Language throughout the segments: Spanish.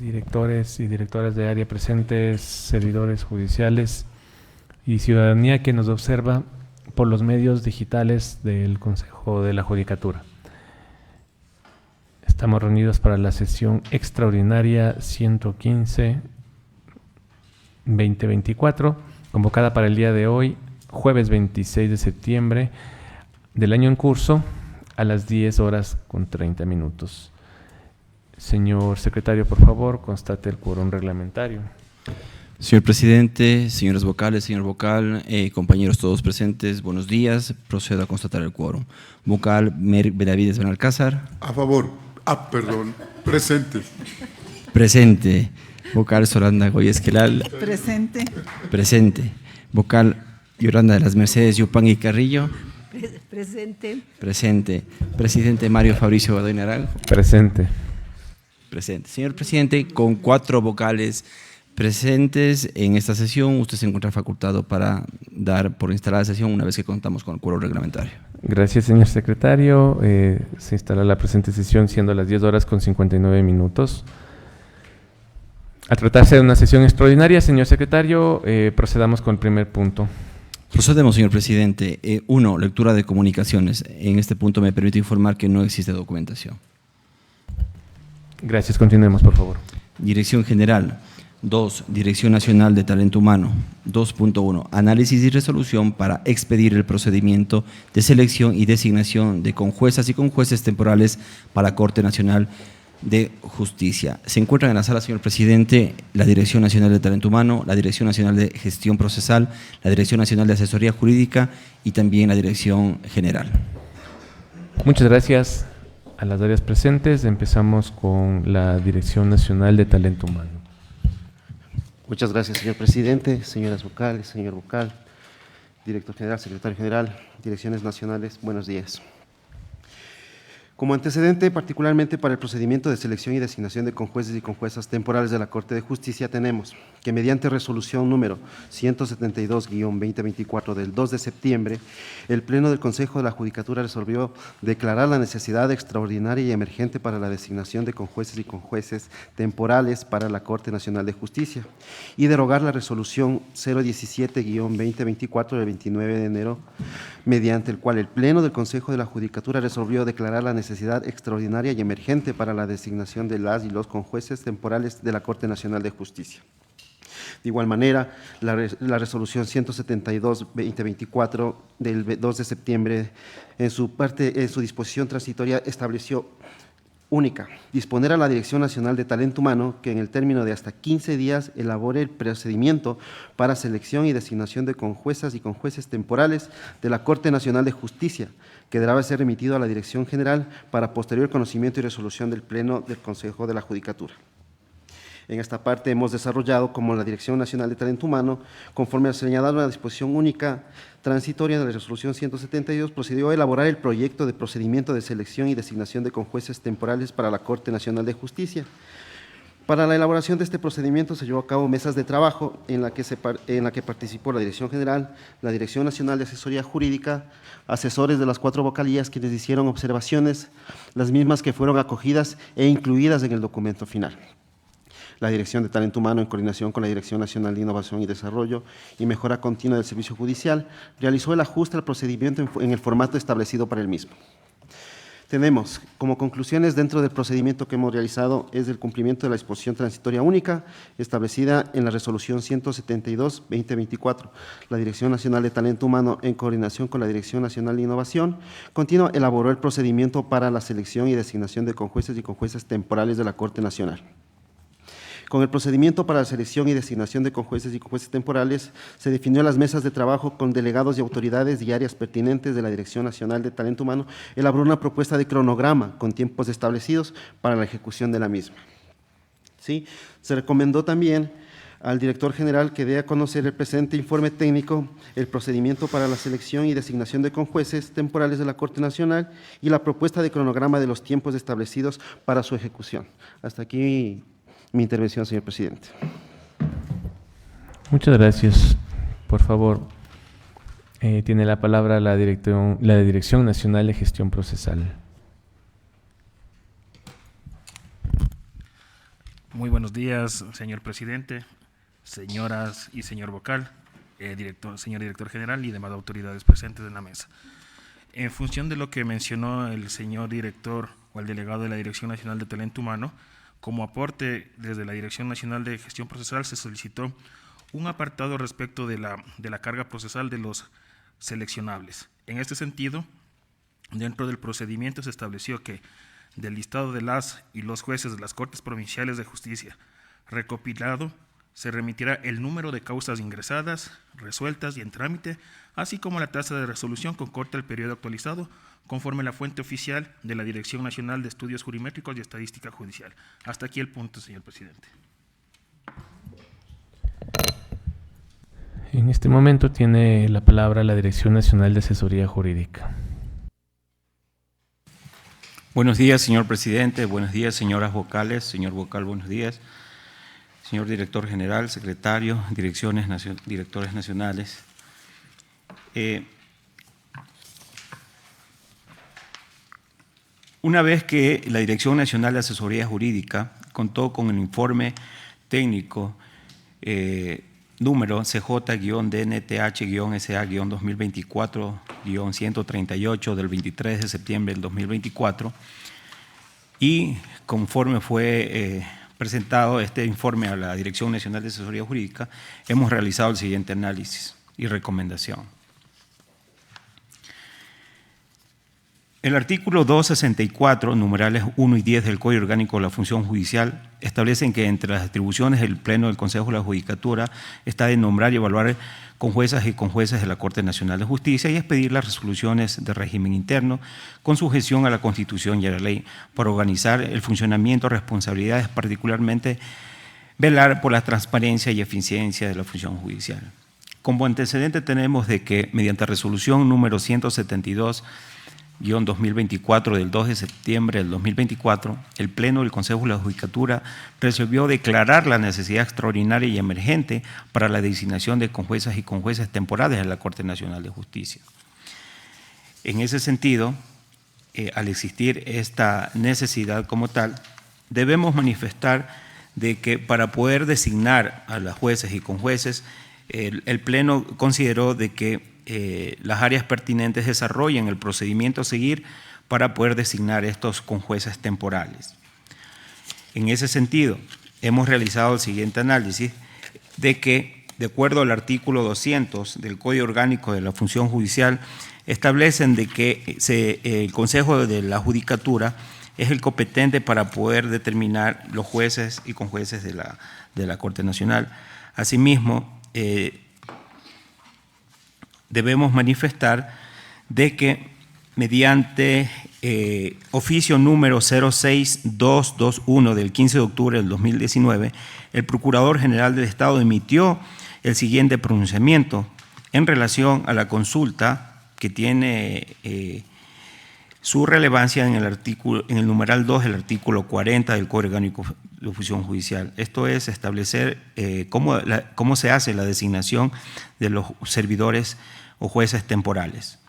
Directores y directoras de área presentes, servidores judiciales y ciudadanía que nos observa por los medios digitales del Consejo de la Judicatura. Estamos reunidos para la sesión extraordinaria 115-2024, convocada para el día de hoy, jueves 26 de septiembre del año en curso, a las 10:30. Señor secretario, por favor, constate el quórum reglamentario. Señor presidente, señores vocales, señor vocal, compañeros todos presentes, buenos días. Procedo a constatar el quórum. Vocal Mer Benavides Benalcázar. A favor. Presente. Presente. Vocal Solanda Goya Esquelal. Presente. Presente. Vocal Yolanda de las Mercedes Yupanqui Carrillo. Presente. Presente. Presidente Mario Fabricio Godoy Naranjo. Presente. Presente. Señor presidente, con 4 vocales presentes en esta sesión, usted se encuentra facultado para dar por instalada la sesión una vez que contamos con el quórum reglamentario. Gracias, señor secretario. Se instala la presente sesión siendo las 10:59. Al tratarse de una sesión extraordinaria, señor secretario, procedamos con el primer punto. Procedemos, señor presidente. 1. Lectura de comunicaciones. En este punto me permito informar que no existe documentación. Gracias, continuemos, por favor. Dirección General. 2. Dirección Nacional de Talento Humano. 2.1. Análisis y resolución para expedir el procedimiento de selección y designación de conjuezas y conjueces temporales para la Corte Nacional de Justicia. Se encuentran en la sala, señor presidente, la Dirección Nacional de Talento Humano, la Dirección Nacional de Gestión Procesal, la Dirección Nacional de Asesoría Jurídica y también la Dirección General. Muchas gracias a las áreas presentes. Empezamos con la Dirección Nacional de Talento Humano. Muchas gracias, señor presidente, señoras vocales, señor vocal, director general, secretario general, direcciones nacionales, buenos días. Como antecedente, particularmente para el procedimiento de selección y designación de conjueces y conjuezas temporales de la Corte de Justicia, tenemos que mediante resolución número 172-2024 del 2 de septiembre, el Pleno del Consejo de la Judicatura resolvió declarar la necesidad extraordinaria y emergente para la designación de conjueces y conjueces temporales para la Corte Nacional de Justicia y derogar la resolución 017-2024 del 29 de enero, mediante el cual el Pleno del Consejo de la Judicatura resolvió declarar la necesidad extraordinaria y emergente para la designación de las y los conjueces temporales de la Corte Nacional de Justicia. De igual manera, la resolución 172-2024 del 2 de septiembre, en su disposición transitoria, estableció única, disponer a la Dirección Nacional de Talento Humano que en el término de hasta 15 días elabore el procedimiento para selección y designación de conjuezas y conjueces temporales de la Corte Nacional de Justicia, que deberá ser remitido a la Dirección General para posterior conocimiento y resolución del Pleno del Consejo de la Judicatura. En esta parte hemos desarrollado como la Dirección Nacional de Talento Humano, conforme a señalado en la disposición única transitoria de la resolución 172, procedió a elaborar el proyecto de procedimiento de selección y designación de conjueces temporales para la Corte Nacional de Justicia. Para la elaboración de este procedimiento se llevó a cabo mesas de trabajo en la que participó la Dirección General, la Dirección Nacional de Asesoría Jurídica, asesores de las 4 vocalías quienes hicieron observaciones, las mismas que fueron acogidas e incluidas en el documento final. La Dirección de Talento Humano, en coordinación con la Dirección Nacional de Innovación y Desarrollo y Mejora Continua del Servicio Judicial, realizó el ajuste al procedimiento en el formato establecido para el mismo. Tenemos como conclusiones dentro del procedimiento que hemos realizado es el cumplimiento de la disposición transitoria única establecida en la resolución 172-2024. La Dirección Nacional de Talento Humano, en coordinación con la Dirección Nacional de Innovación Continua, elaboró el procedimiento para la selección y designación de conjueces y conjuezas temporales de la Corte Nacional. Con el procedimiento para la selección y designación de conjueces y conjueces temporales, se definió las mesas de trabajo con delegados y autoridades y áreas pertinentes de la Dirección Nacional de Talento Humano, elaboró una propuesta de cronograma con tiempos establecidos para la ejecución de la misma. ¿Sí? Se recomendó también al director general que dé a conocer el presente informe técnico, el procedimiento para la selección y designación de conjueces temporales de la Corte Nacional y la propuesta de cronograma de los tiempos establecidos para su ejecución. Hasta aquí mi intervención, señor presidente. Muchas gracias. Por favor, tiene la palabra la Dirección Nacional de Gestión Procesal. Muy buenos días, señor presidente, señoras y señor vocal, señor director general y demás autoridades presentes en la mesa. En función de lo que mencionó el señor director o el delegado de la Dirección Nacional de Talento Humano, como aporte desde la Dirección Nacional de Gestión Procesal se solicitó un apartado respecto de la carga procesal de los seleccionables. En este sentido, dentro del procedimiento se estableció que del listado de las y los jueces de las Cortes Provinciales de Justicia recopilado, se remitirá el número de causas ingresadas, resueltas y en trámite, así como la tasa de resolución con corte al periodo actualizado, conforme a la fuente oficial de la Dirección Nacional de Estudios Jurimétricos y Estadística Judicial. Hasta aquí el punto, señor presidente. En este momento tiene la palabra la Dirección Nacional de Asesoría Jurídica. Buenos días, señor presidente. Buenos días, señoras vocales. Señor vocal, buenos días. Señor director general, secretario, directores nacionales. Una vez que la Dirección Nacional de Asesoría Jurídica contó con el informe técnico número CJ-DNTH-SA-2024-138 del 23 de septiembre del 2024 y conforme fue presentado este informe a la Dirección Nacional de Asesoría Jurídica, hemos realizado el siguiente análisis y recomendación. El artículo 264, numerales 1 y 10 del Código Orgánico de la Función Judicial establecen que entre las atribuciones del Pleno del Consejo de la Judicatura está de nombrar y evaluar conjuezas y conjueces de la Corte Nacional de Justicia y expedir las resoluciones de régimen interno con sujeción a la Constitución y a la ley para organizar el funcionamiento, responsabilidades, particularmente velar por la transparencia y eficiencia de la función judicial. Como antecedente tenemos de que mediante resolución número 172/2024 del 2 de septiembre del 2024, el Pleno del Consejo de la Judicatura resolvió declarar la necesidad extraordinaria y emergente para la designación de conjuezas y conjueces temporales en la Corte Nacional de Justicia. En ese sentido, al existir esta necesidad como tal, debemos manifestar de que para poder designar a las jueces y conjueces, el Pleno consideró de que las áreas pertinentes desarrollen el procedimiento a seguir para poder designar estos conjueces temporales. En ese sentido, hemos realizado el siguiente análisis de que, de acuerdo al artículo 200 del Código Orgánico de la Función Judicial, establecen de que el Consejo de la Judicatura es el competente para poder determinar los jueces y conjueces de la Corte Nacional. Asimismo, debemos manifestar de que mediante oficio número 06221 del 15 de octubre del 2019, el Procurador General del Estado emitió el siguiente pronunciamiento en relación a la consulta que tiene su relevancia en el numeral 2 del artículo 40 del Código Orgánico de Función Judicial. Esto es establecer cómo se hace la designación de los servidores o jueces temporales.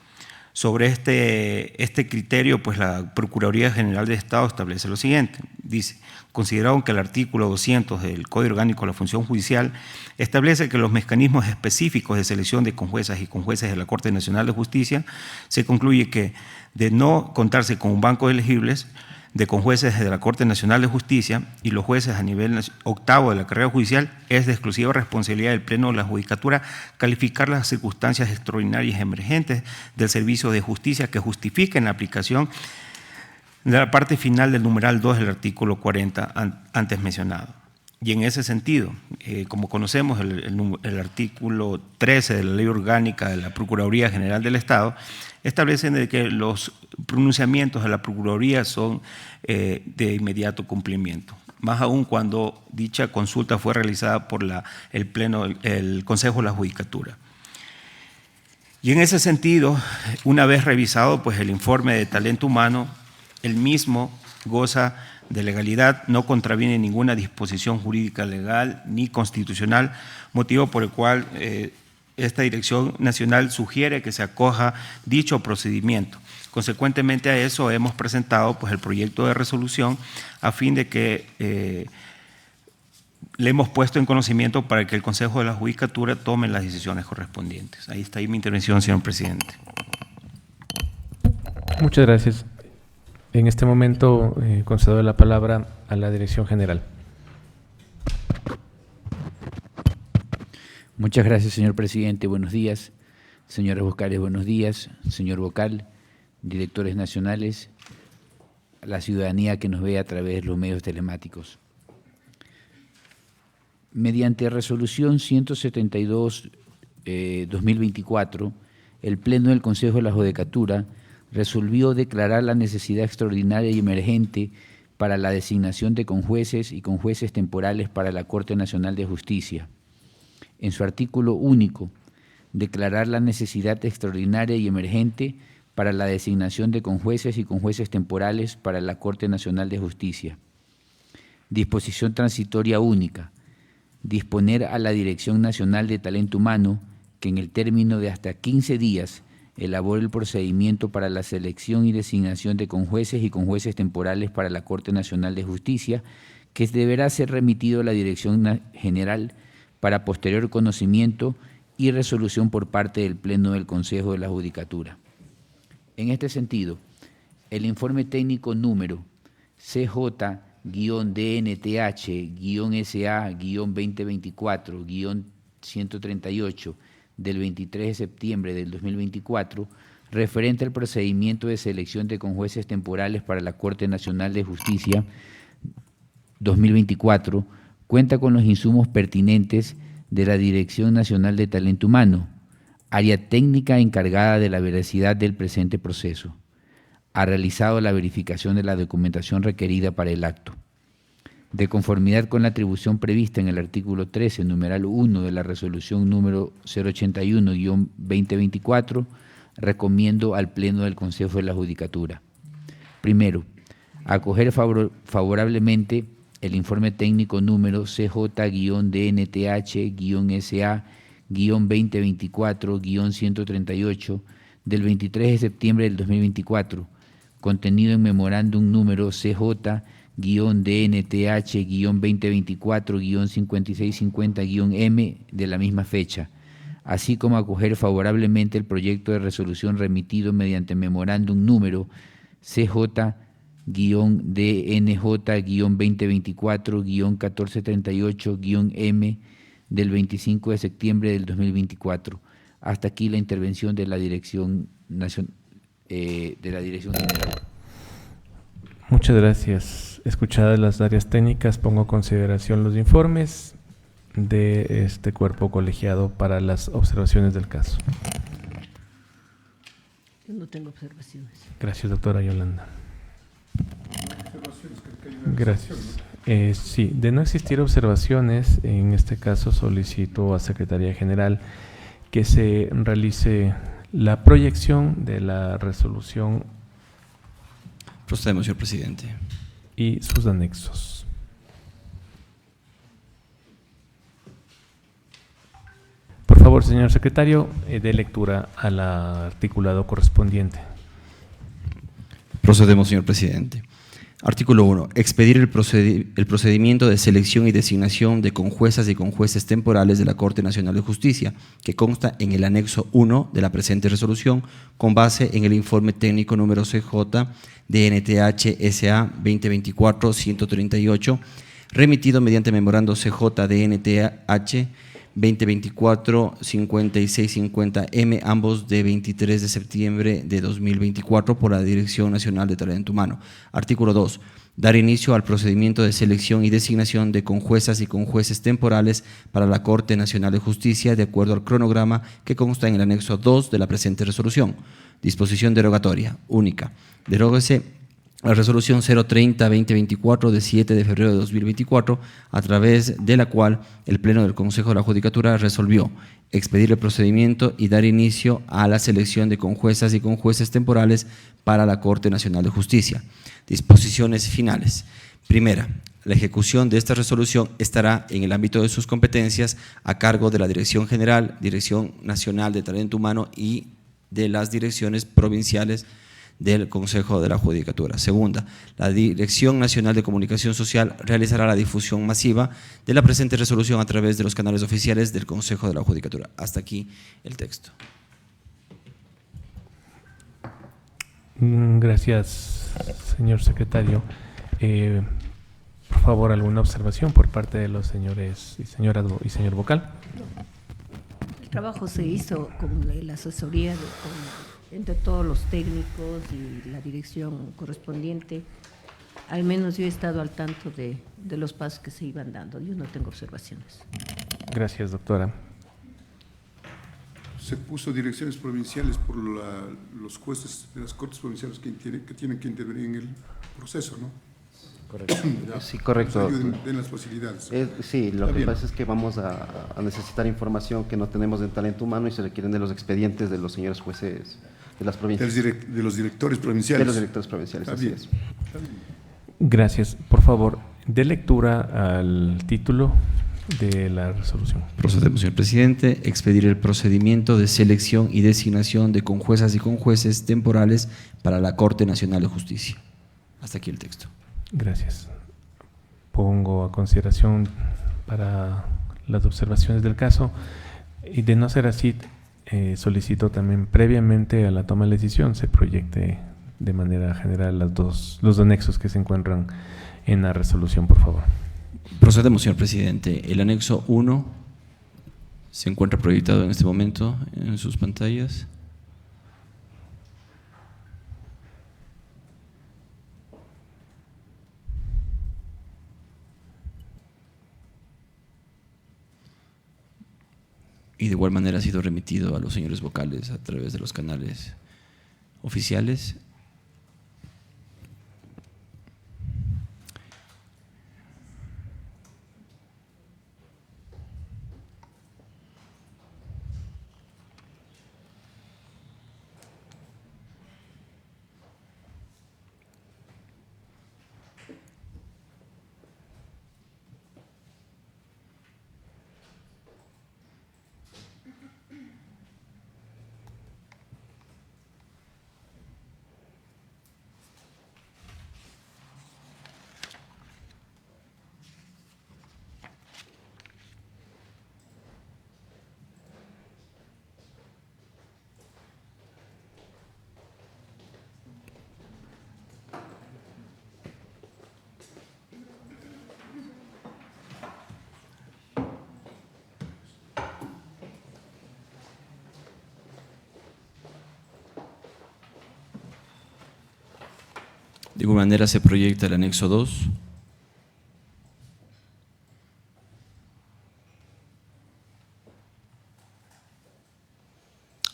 Sobre este criterio, pues la Procuraduría General del Estado establece lo siguiente. Dice, consideraron que el artículo 200 del Código Orgánico de la Función Judicial establece que los mecanismos específicos de selección de conjuezas y conjueces de la Corte Nacional de Justicia, se concluye que de no contarse con un banco de elegibles de conjueces de la Corte Nacional de Justicia y los jueces a nivel octavo de la carrera judicial, es de exclusiva responsabilidad del Pleno de la Judicatura calificar las circunstancias extraordinarias y emergentes del servicio de justicia que justifiquen la aplicación de la parte final del numeral 2 del artículo 40 antes mencionado. Y en ese sentido, como conocemos el artículo 13 de la Ley Orgánica de la Procuraduría General del Estado, establecen de que los pronunciamientos de la Procuraduría son de inmediato cumplimiento, más aún cuando dicha consulta fue realizada por el Consejo de la Judicatura. Y en ese sentido, una vez revisado pues, el informe de talento humano, el mismo goza de legalidad, no contraviene ninguna disposición jurídica legal ni constitucional, motivo por el cual esta Dirección Nacional sugiere que se acoja dicho procedimiento. Consecuentemente a eso hemos presentado pues, el proyecto de resolución a fin de que le hemos puesto en conocimiento para que el Consejo de la Judicatura tome las decisiones correspondientes. Ahí está mi intervención, señor presidente. Muchas gracias. En este momento concedo la palabra a la Dirección General. Muchas gracias, señor presidente. Buenos días. Señores vocales, buenos días. Señor vocal, directores nacionales, la ciudadanía que nos ve a través de los medios telemáticos. Mediante resolución 172-2024, el Pleno del Consejo de la Judicatura resolvió declarar la necesidad extraordinaria y emergente para la designación de conjueces y conjueces temporales para la Corte Nacional de Justicia. En su artículo único, declarar la necesidad extraordinaria y emergente para la designación de conjueces y conjueces temporales para la Corte Nacional de Justicia. Disposición transitoria única. Disponer a la Dirección Nacional de Talento Humano que en el término de hasta 15 días elabore el procedimiento para la selección y designación de conjueces y conjueces temporales para la Corte Nacional de Justicia, que deberá ser remitido a la Dirección General para posterior conocimiento y resolución por parte del Pleno del Consejo de la Judicatura. En este sentido, el informe técnico número CJ-DNTH-SA-2024-138 del 23 de septiembre del 2024, referente al procedimiento de selección de conjueces temporales para la Corte Nacional de Justicia 2024, cuenta con los insumos pertinentes de la Dirección Nacional de Talento Humano, área técnica encargada de la veracidad del presente proceso. Ha realizado la verificación de la documentación requerida para el acto. De conformidad con la atribución prevista en el artículo 13, numeral 1 de la resolución número 081-2024, recomiendo al Pleno del Consejo de la Judicatura. Primero, acoger favorablemente el informe técnico número CJ-DNTH-SA-2024-138 del 23 de septiembre del 2024, contenido en memorándum número CJ-DNTH-2024-5650-M de la misma fecha, así como acoger favorablemente el proyecto de resolución remitido mediante memorándum número CJ-DNJ-2024-1438-M del 25 de septiembre del 2024. Hasta aquí la intervención de la Dirección General. Muchas gracias. Escuchadas las áreas técnicas, pongo a consideración los informes de este cuerpo colegiado para las observaciones del caso. Yo no tengo observaciones. Gracias, doctora Yolanda. Gracias. Sí, de no existir observaciones, en este caso solicito a Secretaría General que se realice la proyección de la resolución. Procedemos, señor presidente. Y sus anexos. Por favor, señor secretario, dé lectura al articulado correspondiente. Procedemos, señor presidente. Artículo 1. Expedir el procedimiento de selección y designación de conjuezas y conjueces temporales de la Corte Nacional de Justicia, que consta en el anexo 1 de la presente resolución, con base en el informe técnico número CJ-DNTH-SA 2024-138, remitido mediante memorando CJ-DNTH 2024-5650-M, ambos de 23 de septiembre de 2024 por la Dirección Nacional de Talento Humano. Artículo 2. Dar inicio al procedimiento de selección y designación de conjuezas y conjueces temporales para la Corte Nacional de Justicia de acuerdo al cronograma que consta en el anexo 2 de la presente resolución. Disposición derogatoria única. Deróguese la resolución 030-2024 de 7 de febrero de 2024, a través de la cual el Pleno del Consejo de la Judicatura resolvió expedir el procedimiento y dar inicio a la selección de conjuezas y conjueces temporales para la Corte Nacional de Justicia. Disposiciones finales. Primera, la ejecución de esta resolución estará en el ámbito de sus competencias a cargo de la Dirección General, Dirección Nacional de Talento Humano y de las direcciones provinciales del Consejo de la Judicatura. Segunda, la Dirección Nacional de Comunicación Social realizará la difusión masiva de la presente resolución a través de los canales oficiales del Consejo de la Judicatura. Hasta aquí el texto. Gracias, señor secretario. Por favor, ¿alguna observación por parte de los señores y señor vocal? El trabajo se hizo con la asesoría entre todos los técnicos y la dirección correspondiente. Al menos yo he estado al tanto de los pasos que se iban dando. Yo no tengo observaciones. Gracias, doctora. Se puso direcciones provinciales por los jueces de las Cortes Provinciales que tienen que intervenir en el proceso, ¿no? Correcto. Sí, correcto. Den las facilidades. Sí, lo que pasa es que vamos a necesitar información que no tenemos en talento humano y se requieren de los expedientes de los señores jueces de las provincias. De los directores provinciales. De los directores provinciales, Está así bien. es. Está bien. Gracias. Por favor, dé lectura al título de la resolución. Procedemos, señor presidente. Expedir el procedimiento de selección y designación de conjuezas y conjueces temporales para la Corte Nacional de Justicia. Hasta aquí el texto. Gracias. Pongo a consideración para las observaciones del caso y de no ser así, solicito también previamente a la toma de la decisión se proyecte de manera general los dos anexos que se encuentran en la resolución, por favor. Procedemos, señor presidente. El anexo 1 se encuentra proyectado en este momento en sus pantallas. Y de igual manera ha sido remitido a los señores vocales a través de los canales oficiales. De igual manera se proyecta el anexo 2.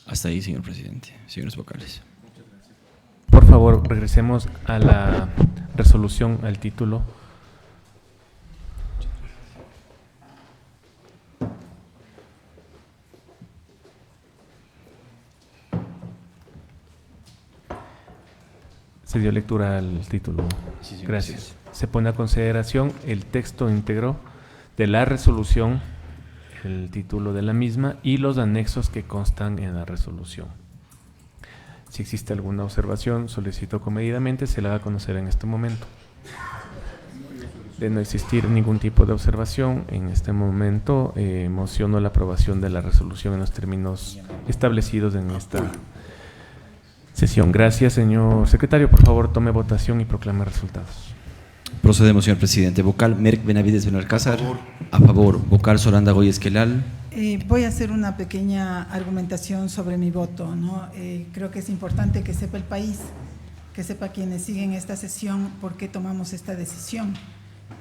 Hasta ahí, señor presidente. Señores vocales. Por favor, regresemos a la resolución, al título. Se dio lectura al título. Sí, señor Gracias. presidente. Se pone a consideración el texto íntegro de la resolución, el título de la misma y los anexos que constan en la resolución. Si existe alguna observación, solicito comedidamente se la haga conocer en este momento. De no existir ningún tipo de observación, en este momento mociono la aprobación de la resolución en los términos establecidos en esta sesión. Gracias, señor secretario. Por favor, tome votación y proclame resultados. Procedemos, señor presidente. Vocal Merck Benavides Benalcázar. A favor. Vocal Soranda Goy Esquelal. Voy a hacer una pequeña argumentación sobre mi voto, ¿no? Creo que es importante que sepa el país, que sepa quienes siguen esta sesión, por qué tomamos esta decisión.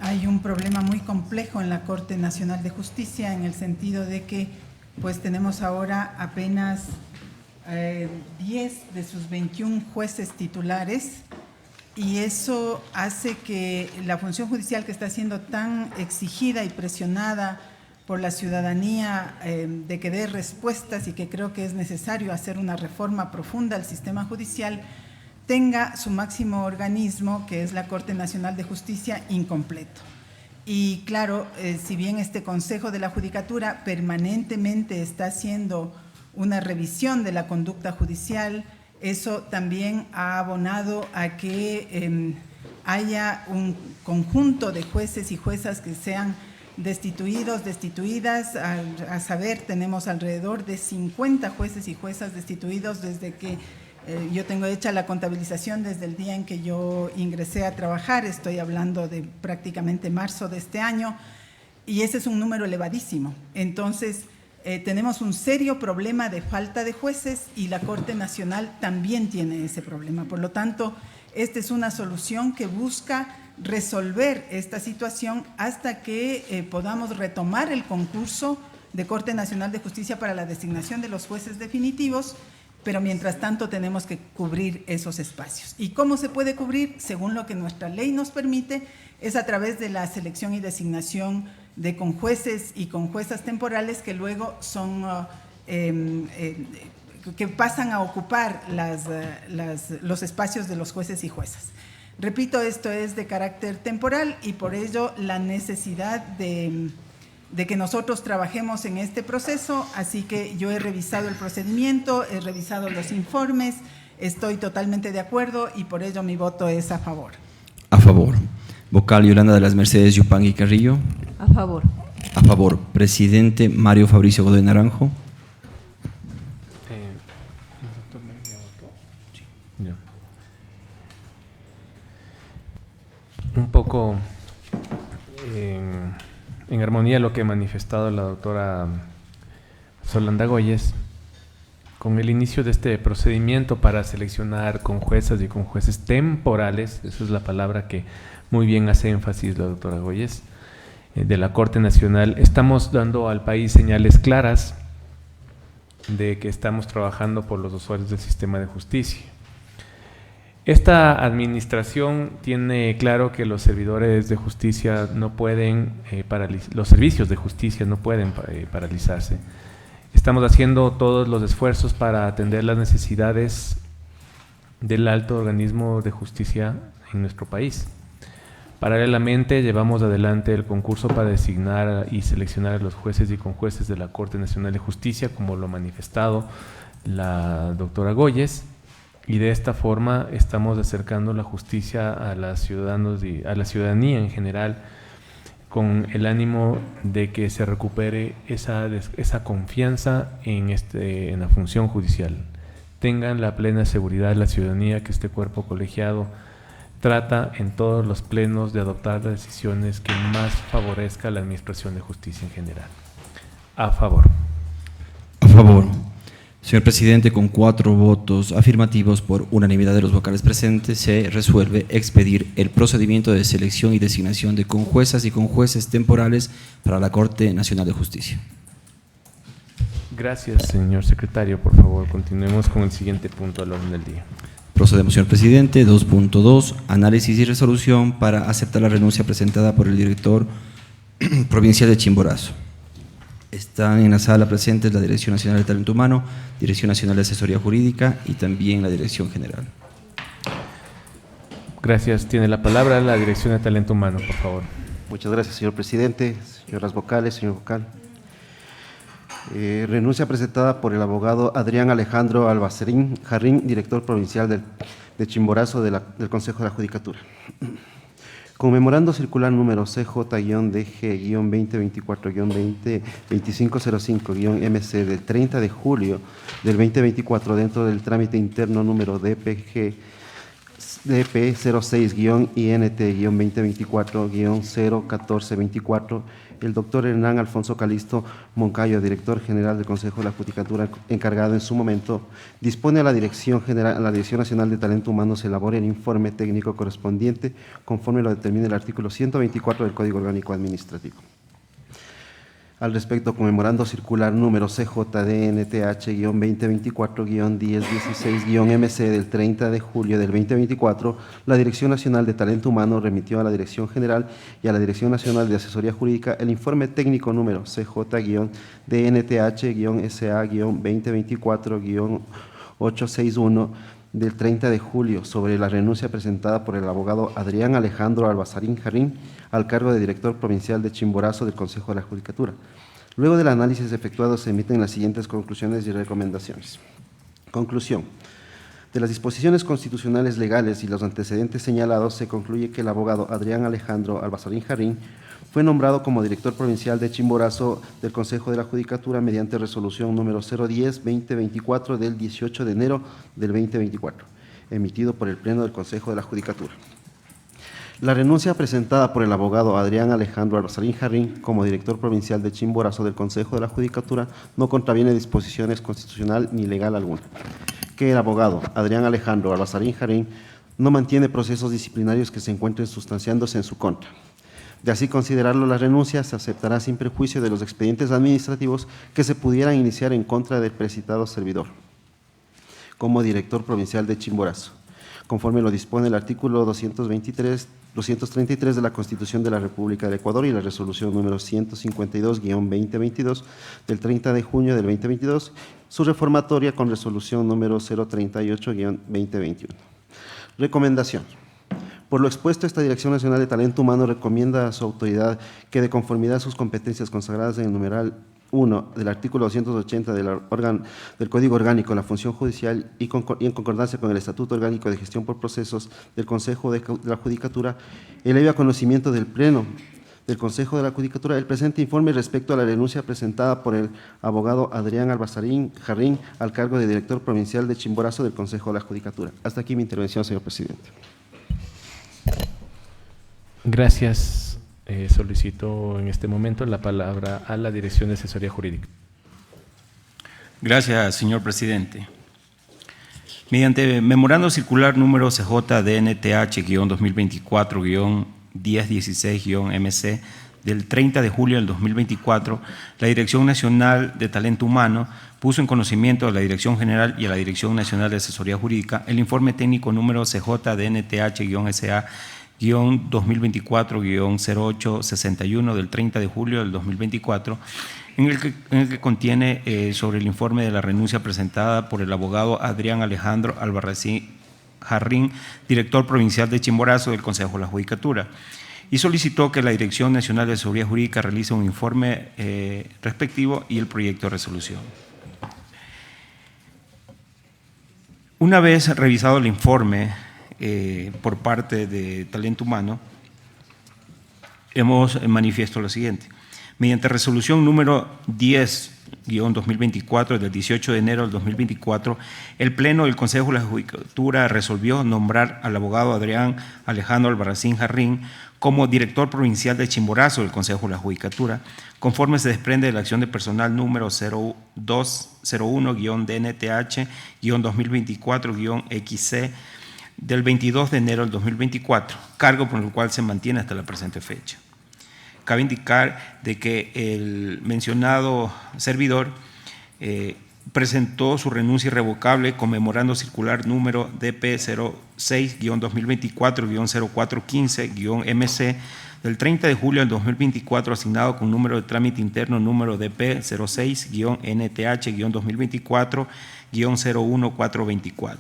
Hay un problema muy complejo en la Corte Nacional de Justicia, en el sentido de que pues tenemos ahora apenas 10 de sus 21 jueces titulares, y eso hace que la función judicial, que está siendo tan exigida y presionada por la ciudadanía de que dé respuestas, y que creo que es necesario hacer una reforma profunda al sistema judicial, tenga su máximo organismo, que es la Corte Nacional de Justicia, incompleto. Y claro, si bien este Consejo de la Judicatura permanentemente está haciendo una revisión de la conducta judicial, Eso también ha abonado a que haya un conjunto de jueces y juezas que sean destituidos, destituidas. A saber, tenemos alrededor de 50 jueces y juezas destituidos desde que yo tengo hecha la contabilización desde el día en que yo ingresé a trabajar. Estoy hablando de prácticamente marzo de este año, y ese es un número elevadísimo. Entonces, tenemos un serio problema de falta de jueces, y la Corte Nacional también tiene ese problema. Por lo tanto, esta es una solución que busca resolver esta situación hasta que podamos retomar el concurso de Corte Nacional de Justicia para la designación de los jueces definitivos, pero mientras tanto tenemos que cubrir esos espacios. ¿Y cómo se puede cubrir? Según lo que nuestra ley nos permite, es a través de la selección y designación de conjueces y conjuezas temporales que luego son que pasan a ocupar los espacios de los jueces y juezas. Repito, esto es de carácter temporal, y por ello la necesidad de que nosotros trabajemos en este proceso. Así que yo he revisado el procedimiento, he revisado los informes, estoy totalmente de acuerdo, y por ello mi voto es a favor. A favor. Vocal Yolanda de las Mercedes Yupanqui Carrillo. A favor. A favor. Presidente Mario Fabricio Godoy Naranjo. Un poco en armonía a lo que ha manifestado la doctora Solanda Goyes, con el inicio de este procedimiento para seleccionar conjuezas y conjueces temporales, esa es la palabra que muy bien hace énfasis la doctora Goyes, de la Corte Nacional, estamos dando al país señales claras de que estamos trabajando por los usuarios del sistema de justicia. Esta administración tiene claro que los servidores de justicia no pueden los servicios de justicia no pueden paralizarse. Estamos haciendo todos los esfuerzos para atender las necesidades del alto organismo de justicia en nuestro país. Paralelamente, llevamos adelante el concurso para designar y seleccionar a los jueces y conjueces de la Corte Nacional de Justicia, como lo ha manifestado la doctora Goyes, y de esta forma estamos acercando la justicia a los ciudadanos y a la ciudadanía en general, con el ánimo de que se recupere esa confianza en la función judicial. Tengan la plena seguridad la ciudadanía que este cuerpo colegiado trata en todos los plenos de adoptar las decisiones que más favorezca a la administración de justicia en general. A favor. A favor. Señor presidente, con 4 votos afirmativos por unanimidad de los vocales presentes, se resuelve expedir el procedimiento de selección y designación de conjuezas y conjueces temporales para la Corte Nacional de Justicia. Gracias, señor secretario. Por favor, continuemos con el siguiente punto al orden del día. Procedemos, señor presidente. 2.2. Análisis y resolución para aceptar la renuncia presentada por el director provincial de Chimborazo. Están en la sala presentes la Dirección Nacional de Talento Humano, Dirección Nacional de Asesoría Jurídica y también la Dirección General. Gracias. Tiene la palabra la Dirección de Talento Humano, por favor. Muchas gracias, señor presidente, señoras vocales, señor vocal. Renuncia presentada por el abogado Adrián Alejandro Albacerín Jarrín, director provincial de Chimborazo del Consejo de la Judicatura. Conmemorando circular número CJ-DG-2024-2505-MC del 30 de julio del 2024 dentro del trámite interno número DP 06-INT-2024-01424, el doctor Hernán Alfonso Calisto Moncayo, director general del Consejo de la Judicatura, encargado en su momento, dispone a la Dirección Nacional de Talento Humano se elabore el informe técnico correspondiente conforme lo determina el artículo 124 del Código Orgánico Administrativo. Al respecto, conmemorando circular número CJDNTH-2024-1016-MC del 30 de julio del 2024, la Dirección Nacional de Talento Humano remitió a la Dirección General y a la Dirección Nacional de Asesoría Jurídica el informe técnico número CJ-DNTH-SA-2024-861 del 30 de julio sobre la renuncia presentada por el abogado Adrián Alejandro Albacerín Jarrín al cargo de director provincial de Chimborazo del Consejo de la Judicatura. Luego del análisis efectuado se emiten las siguientes conclusiones y recomendaciones. Conclusión. De las disposiciones constitucionales legales y los antecedentes señalados, se concluye que el abogado Adrián Alejandro Albazarín Jarrín fue nombrado como director provincial de Chimborazo del Consejo de la Judicatura mediante resolución número 010-2024 del 18 de enero del 2024, emitido por el Pleno del Consejo de la Judicatura. La renuncia presentada por el abogado Adrián Alejandro Albazarín Jarrín como director provincial de Chimborazo del Consejo de la Judicatura no contraviene disposiciones constitucional ni legal alguna. Que el abogado Adrián Alejandro Albazarín Jarrín no mantiene procesos disciplinarios que se encuentren sustanciándose en su contra. De así considerarlo, la renuncia se aceptará sin perjuicio de los expedientes administrativos que se pudieran iniciar en contra del precitado servidor como director provincial de Chimborazo, conforme lo dispone el artículo 233 de la Constitución de la República del Ecuador y la resolución número 152-2022 del 30 de junio del 2022, su reformatoria con resolución número 038-2021. Recomendación. Por lo expuesto, esta Dirección Nacional de Talento Humano recomienda a su autoridad que, de conformidad a sus competencias consagradas en el numeral 1 del artículo 280 del Código Orgánico de la Función Judicial y en concordancia con el Estatuto Orgánico de Gestión por Procesos del Consejo de la Judicatura, eleve a conocimiento del Pleno del Consejo de la Judicatura el presente informe respecto a la renuncia presentada por el abogado Adrián Albazarín Jarrín al cargo de director provincial de Chimborazo del Consejo de la Judicatura. Hasta aquí mi intervención, señor presidente. Gracias. Solicito en este momento la palabra a la Dirección de Asesoría Jurídica. Gracias, señor presidente. Mediante memorando circular número CJ-DNTH-2024-1016-MC del 30 de julio del 2024, la Dirección Nacional de Talento Humano puso en conocimiento a la Dirección General y a la Dirección Nacional de Asesoría Jurídica el informe técnico número CJ-DNTH-SA-2024-0861 del 30 de julio del 2024, en el que contiene sobre el informe de la renuncia presentada por el abogado Adrián Alejandro Albazarín Jarrín, director provincial de Chimborazo del Consejo de la Judicatura, y solicitó que la Dirección Nacional de Asesoría Jurídica realice un informe respectivo y el proyecto de resolución. Una vez revisado el informe por parte de Talento Humano, hemos manifiesto lo siguiente. Mediante resolución número 10-2024 del 18 de enero del 2024, el Pleno del Consejo de la Judicatura resolvió nombrar al abogado Adrián Alejandro Albazarín Jarrín como director provincial de Chimborazo del Consejo de la Judicatura, conforme se desprende de la acción de personal número 0201-DNTH-2024-XC del 22 de enero del 2024, cargo por el cual se mantiene hasta la presente fecha. Cabe indicar de que el mencionado servidor presentó su renuncia irrevocable conmemorando circular número DP06-2024-0415-MC del 30 de julio del 2024, asignado con número de trámite interno número DP06-NTH-2024-01424.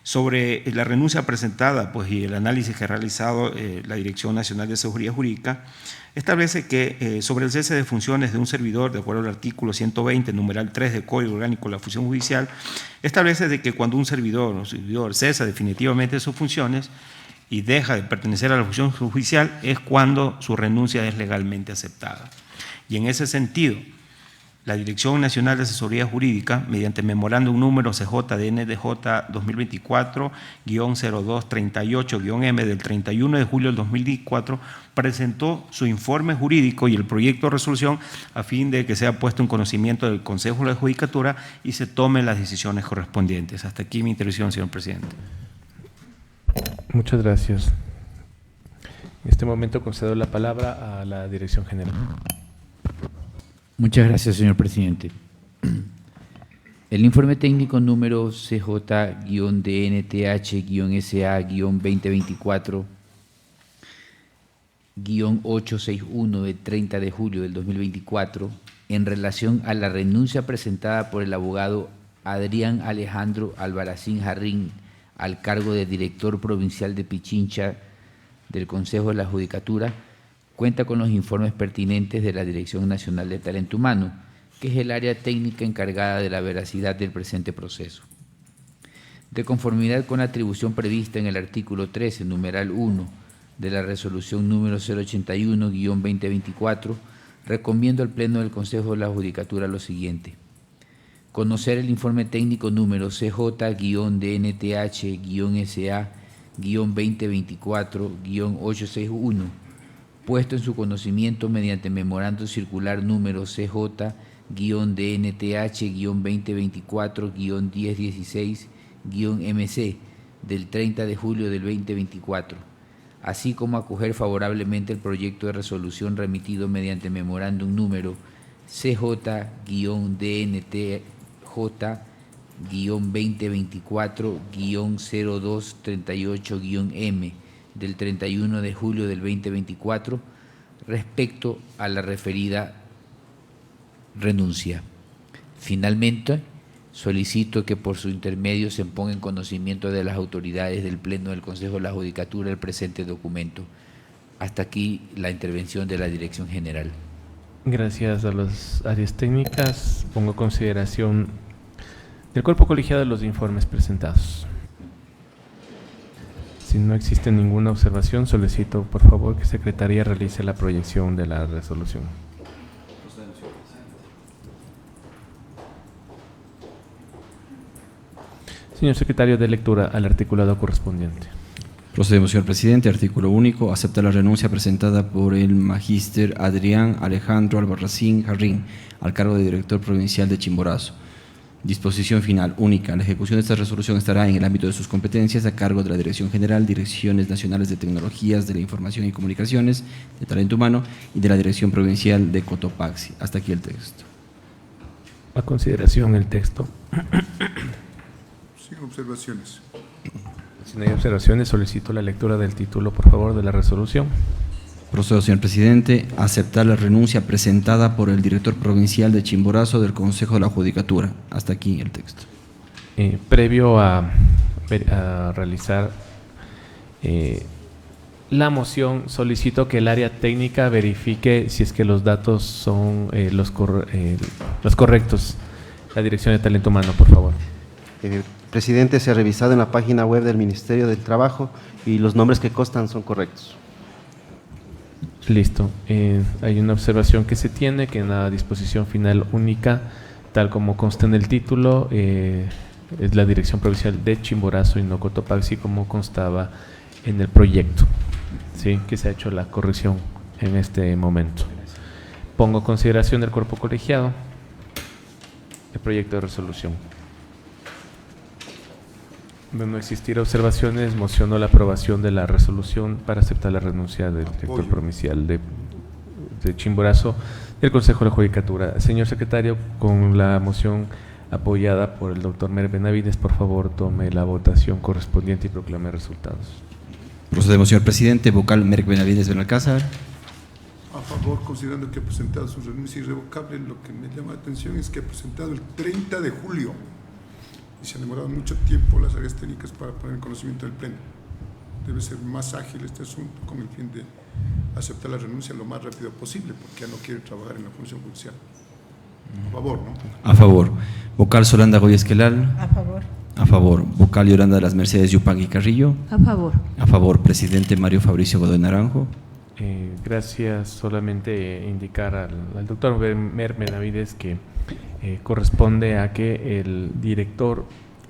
Sobre la renuncia presentada y el análisis que ha realizado la Dirección Nacional de Asesoría Jurídica, establece que sobre el cese de funciones de un servidor, de acuerdo al artículo 120, numeral 3 del Código Orgánico de la Función Judicial, establece de que cuando un servidor cesa definitivamente sus funciones y deja de pertenecer a la función judicial es cuando su renuncia es legalmente aceptada. Y en ese sentido, la Dirección Nacional de Asesoría Jurídica, mediante memorándum número CJ-DNTH 2024-0238-M del 31 de julio del 2024, presentó su informe jurídico y el proyecto de resolución a fin de que sea puesto en conocimiento del Consejo de la Judicatura y se tomen las decisiones correspondientes. Hasta aquí mi intervención, señor presidente. Muchas gracias. En este momento concedo la palabra a la Dirección General. Muchas gracias, señor presidente. El informe técnico número CJ-DNTH-SA-2024-861 del 30 de julio del 2024, en relación a la renuncia presentada por el abogado Adrián Alejandro Albazarín Jarrín al cargo de director provincial de Pichincha del Consejo de la Judicatura, cuenta con los informes pertinentes de la Dirección Nacional de Talento Humano, que es el área técnica encargada de la veracidad del presente proceso. De conformidad con la atribución prevista en el artículo 13, numeral 1 de la resolución número 081-2024, recomiendo al Pleno del Consejo de la Judicatura lo siguiente. Conocer el informe técnico número CJ-DNTH-SA-2024-861, puesto en su conocimiento mediante memorando circular número CJ-DNTH-2024-1016-MC del 30 de julio del 2024, así como acoger favorablemente el proyecto de resolución remitido mediante memorándum número CJ-DNTJ-2024-0238-M del 31 de julio del 2024 respecto a la referida renuncia. Finalmente, solicito que por su intermedio se ponga en conocimiento de las autoridades del Pleno del Consejo de la Judicatura el presente documento. Hasta aquí la intervención de la Dirección General. Gracias a las áreas técnicas. Pongo en consideración del cuerpo colegiado los informes presentados. Si no existe ninguna observación, solicito por favor que Secretaría realice la proyección de la resolución. Señor Secretario, de lectura al articulado correspondiente. Procedemos, señor presidente. Artículo único. Acepta la renuncia presentada por el magíster Adrián Alejandro Albarracín Jarrín al cargo de director provincial de Chimborazo. Disposición final única. La ejecución de esta resolución estará en el ámbito de sus competencias a cargo de la Dirección General, Direcciones Nacionales de Tecnologías de la Información y Comunicaciones, de Talento Humano y de la Dirección Provincial de Cotopaxi. Hasta aquí el texto. A consideración el texto. Sin observaciones. Si no hay observaciones, solicito la lectura del título, por favor, de la resolución. Procedo, señor presidente, a aceptar la renuncia presentada por el director provincial de Chimborazo del Consejo de la Judicatura. Hasta aquí el texto. Previo a realizar la moción, solicito que el área técnica verifique si es que los datos son los correctos. La Dirección de Talento Humano, por favor. Presidente, se ha revisado en la página web del Ministerio del Trabajo y los nombres que constan son correctos. Listo. Hay una observación que se tiene, que en la disposición final única, tal como consta en el título, es la Dirección Provincial de Chimborazo y no Cotopaxi, como constaba en el proyecto. Sí, que se ha hecho la corrección en este momento. Pongo en consideración del cuerpo colegiado el proyecto de resolución. De no existir observaciones, mociono la aprobación de la resolución para aceptar la renuncia del director provincial de Chimborazo del Consejo de la Judicatura. Señor secretario, con la moción apoyada por el doctor Mer Benavides, por favor, tome la votación correspondiente y proclame resultados. Procedemos, señor presidente. Vocal Mer Benavides Benalcázar. A favor, considerando que ha presentado su renuncia irrevocable. Lo que me llama la atención es que ha presentado el 30 de julio. Y se han demorado mucho tiempo las áreas técnicas para poner en conocimiento del Pleno. Debe ser más ágil este asunto con el fin de aceptar la renuncia lo más rápido posible, porque ya no quiere trabajar en la función judicial. A favor, ¿no? A favor. Vocal Solanda Goya Esquelal. A favor. A favor. Vocal Yolanda de las Mercedes Yupán y Carrillo. A favor. A favor. Presidente Mario Fabricio Godoy Naranjo. Gracias. Solamente indicar al doctor Mer Benavides que corresponde a que el director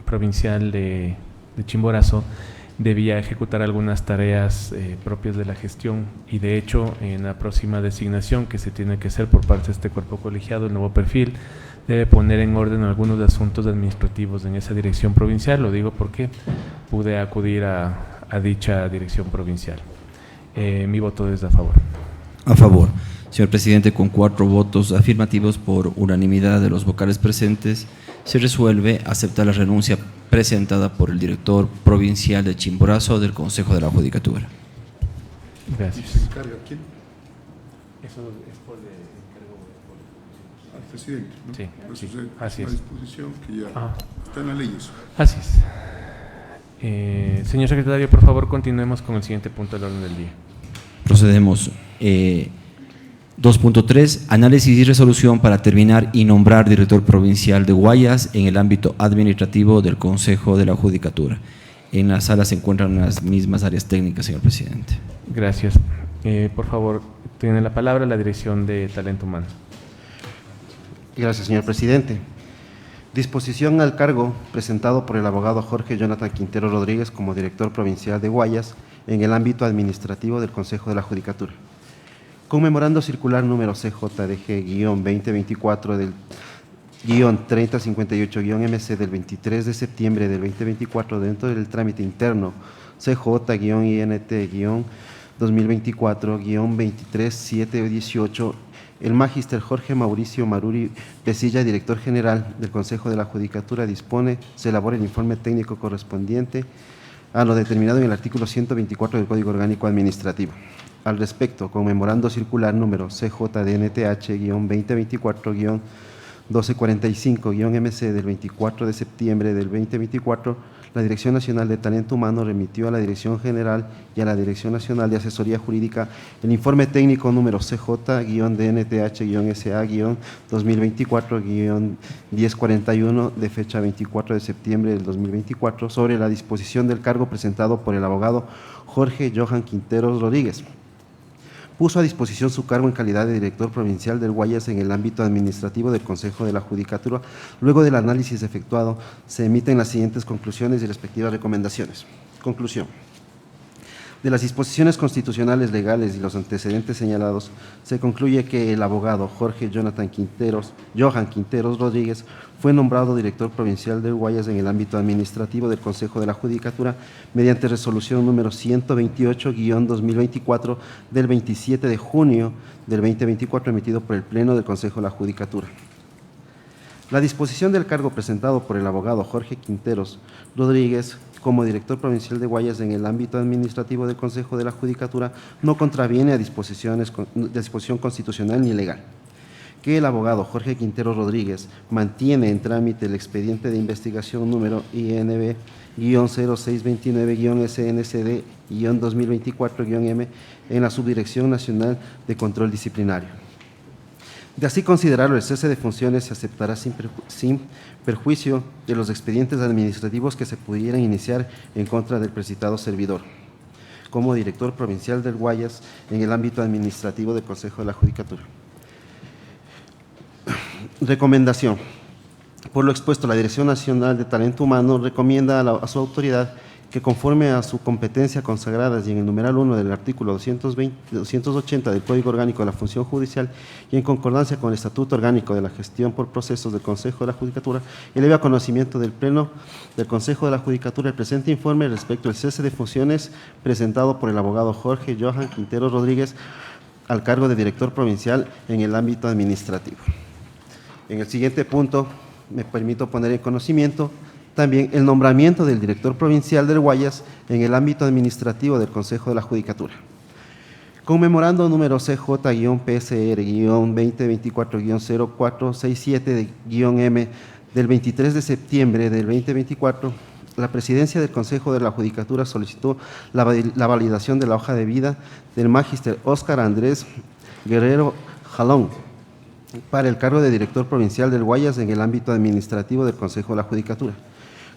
provincial de Chimborazo debía ejecutar algunas tareas propias de la gestión y de hecho en la próxima designación que se tiene que hacer por parte de este cuerpo colegiado, el nuevo perfil debe poner en orden algunos asuntos administrativos en esa dirección provincial. Lo digo porque pude acudir a dicha dirección provincial. Mi voto es a favor. A favor. Señor presidente, con 4 votos afirmativos por unanimidad de los vocales presentes, se resuelve aceptar la renuncia presentada por el director provincial de Chimborazo del Consejo de la Judicatura. Gracias. ¿Y se encarga quién? Eso es por el encargo al presidente, ¿no? Sí, Pues sí, es así una es. disposición que ya está en la ley eso. Así es. Señor secretario, por favor, continuemos con el siguiente punto del orden del día. Procedemos. 2.3. Análisis y resolución para terminar y nombrar director provincial de Guayas en el ámbito administrativo del Consejo de la Judicatura. En la sala se encuentran las mismas áreas técnicas, señor presidente. Gracias. Por favor, tiene la palabra la Dirección de Talento Humano. Gracias, señor presidente. Disposición al cargo presentado por el abogado Jorge Jonathan Quintero Rodríguez como director provincial de Guayas en el ámbito administrativo del Consejo de la Judicatura. Conmemorando circular número CJDG-2024 del _3058-MC del 23 de septiembre del 2024 dentro del trámite interno CJ-INT-2024-23718, el magíster Jorge Mauricio Maruri Pesilla, director general del Consejo de la Judicatura, dispone se elabore el informe técnico correspondiente a lo determinado en el artículo 124 del Código Orgánico Administrativo. Al respecto, conmemorando circular número CJDNTH-2024-1245-MC del 24 de septiembre del 2024, la Dirección Nacional de Talento Humano remitió a la Dirección General y a la Dirección Nacional de Asesoría Jurídica el informe técnico número CJ-DNTH-SA-2024-1041 de fecha 24 de septiembre del 2024 sobre la disposición del cargo presentado por el abogado Jorge Johan Quinteros Rodríguez. Puso a disposición su cargo en calidad de director provincial del Guayas en el ámbito administrativo del Consejo de la Judicatura. Luego del análisis efectuado, se emiten las siguientes conclusiones y respectivas recomendaciones. Conclusión. De las disposiciones constitucionales legales y los antecedentes señalados, se concluye que el abogado Jorge Johan Quinteros Rodríguez fue nombrado director provincial del Guayas en el ámbito administrativo del Consejo de la Judicatura mediante resolución número 128-2024 del 27 de junio del 2024 emitido por el Pleno del Consejo de la Judicatura. La disposición del cargo presentado por el abogado Jorge Quinteros Rodríguez como director provincial de Guayas en el ámbito administrativo del Consejo de la Judicatura no contraviene a disposición constitucional ni legal. Que el abogado Jorge Quintero Rodríguez mantiene en trámite el expediente de investigación número INB-0629-SNCD-2024-M en la Subdirección Nacional de Control Disciplinario. De así considerarlo, el cese de funciones se aceptará sin perjuicio de los expedientes administrativos que se pudieran iniciar en contra del precitado servidor como director provincial del Guayas en el ámbito administrativo del Consejo de la Judicatura. Recomendación. Por lo expuesto, la Dirección Nacional de Talento Humano recomienda a su autoridad que conforme a su competencia consagradas y en el numeral 1 del artículo 280 del Código Orgánico de la Función Judicial y en concordancia con el Estatuto Orgánico de la Gestión por Procesos del Consejo de la Judicatura, eleve a conocimiento del Pleno del Consejo de la Judicatura el presente informe respecto al cese de funciones presentado por el abogado Jorge Johan Quintero Rodríguez al cargo de director provincial en el ámbito administrativo. En el siguiente punto, me permito poner en conocimiento también el nombramiento del director provincial del Guayas en el ámbito administrativo del Consejo de la Judicatura. Conmemorando número CJ-PCR-2024-0467-M del 23 de septiembre del 2024, la Presidencia del Consejo de la Judicatura solicitó la validación de la hoja de vida del magíster Óscar Andrés Guerrero Jalón para el cargo de director provincial del Guayas en el ámbito administrativo del Consejo de la Judicatura.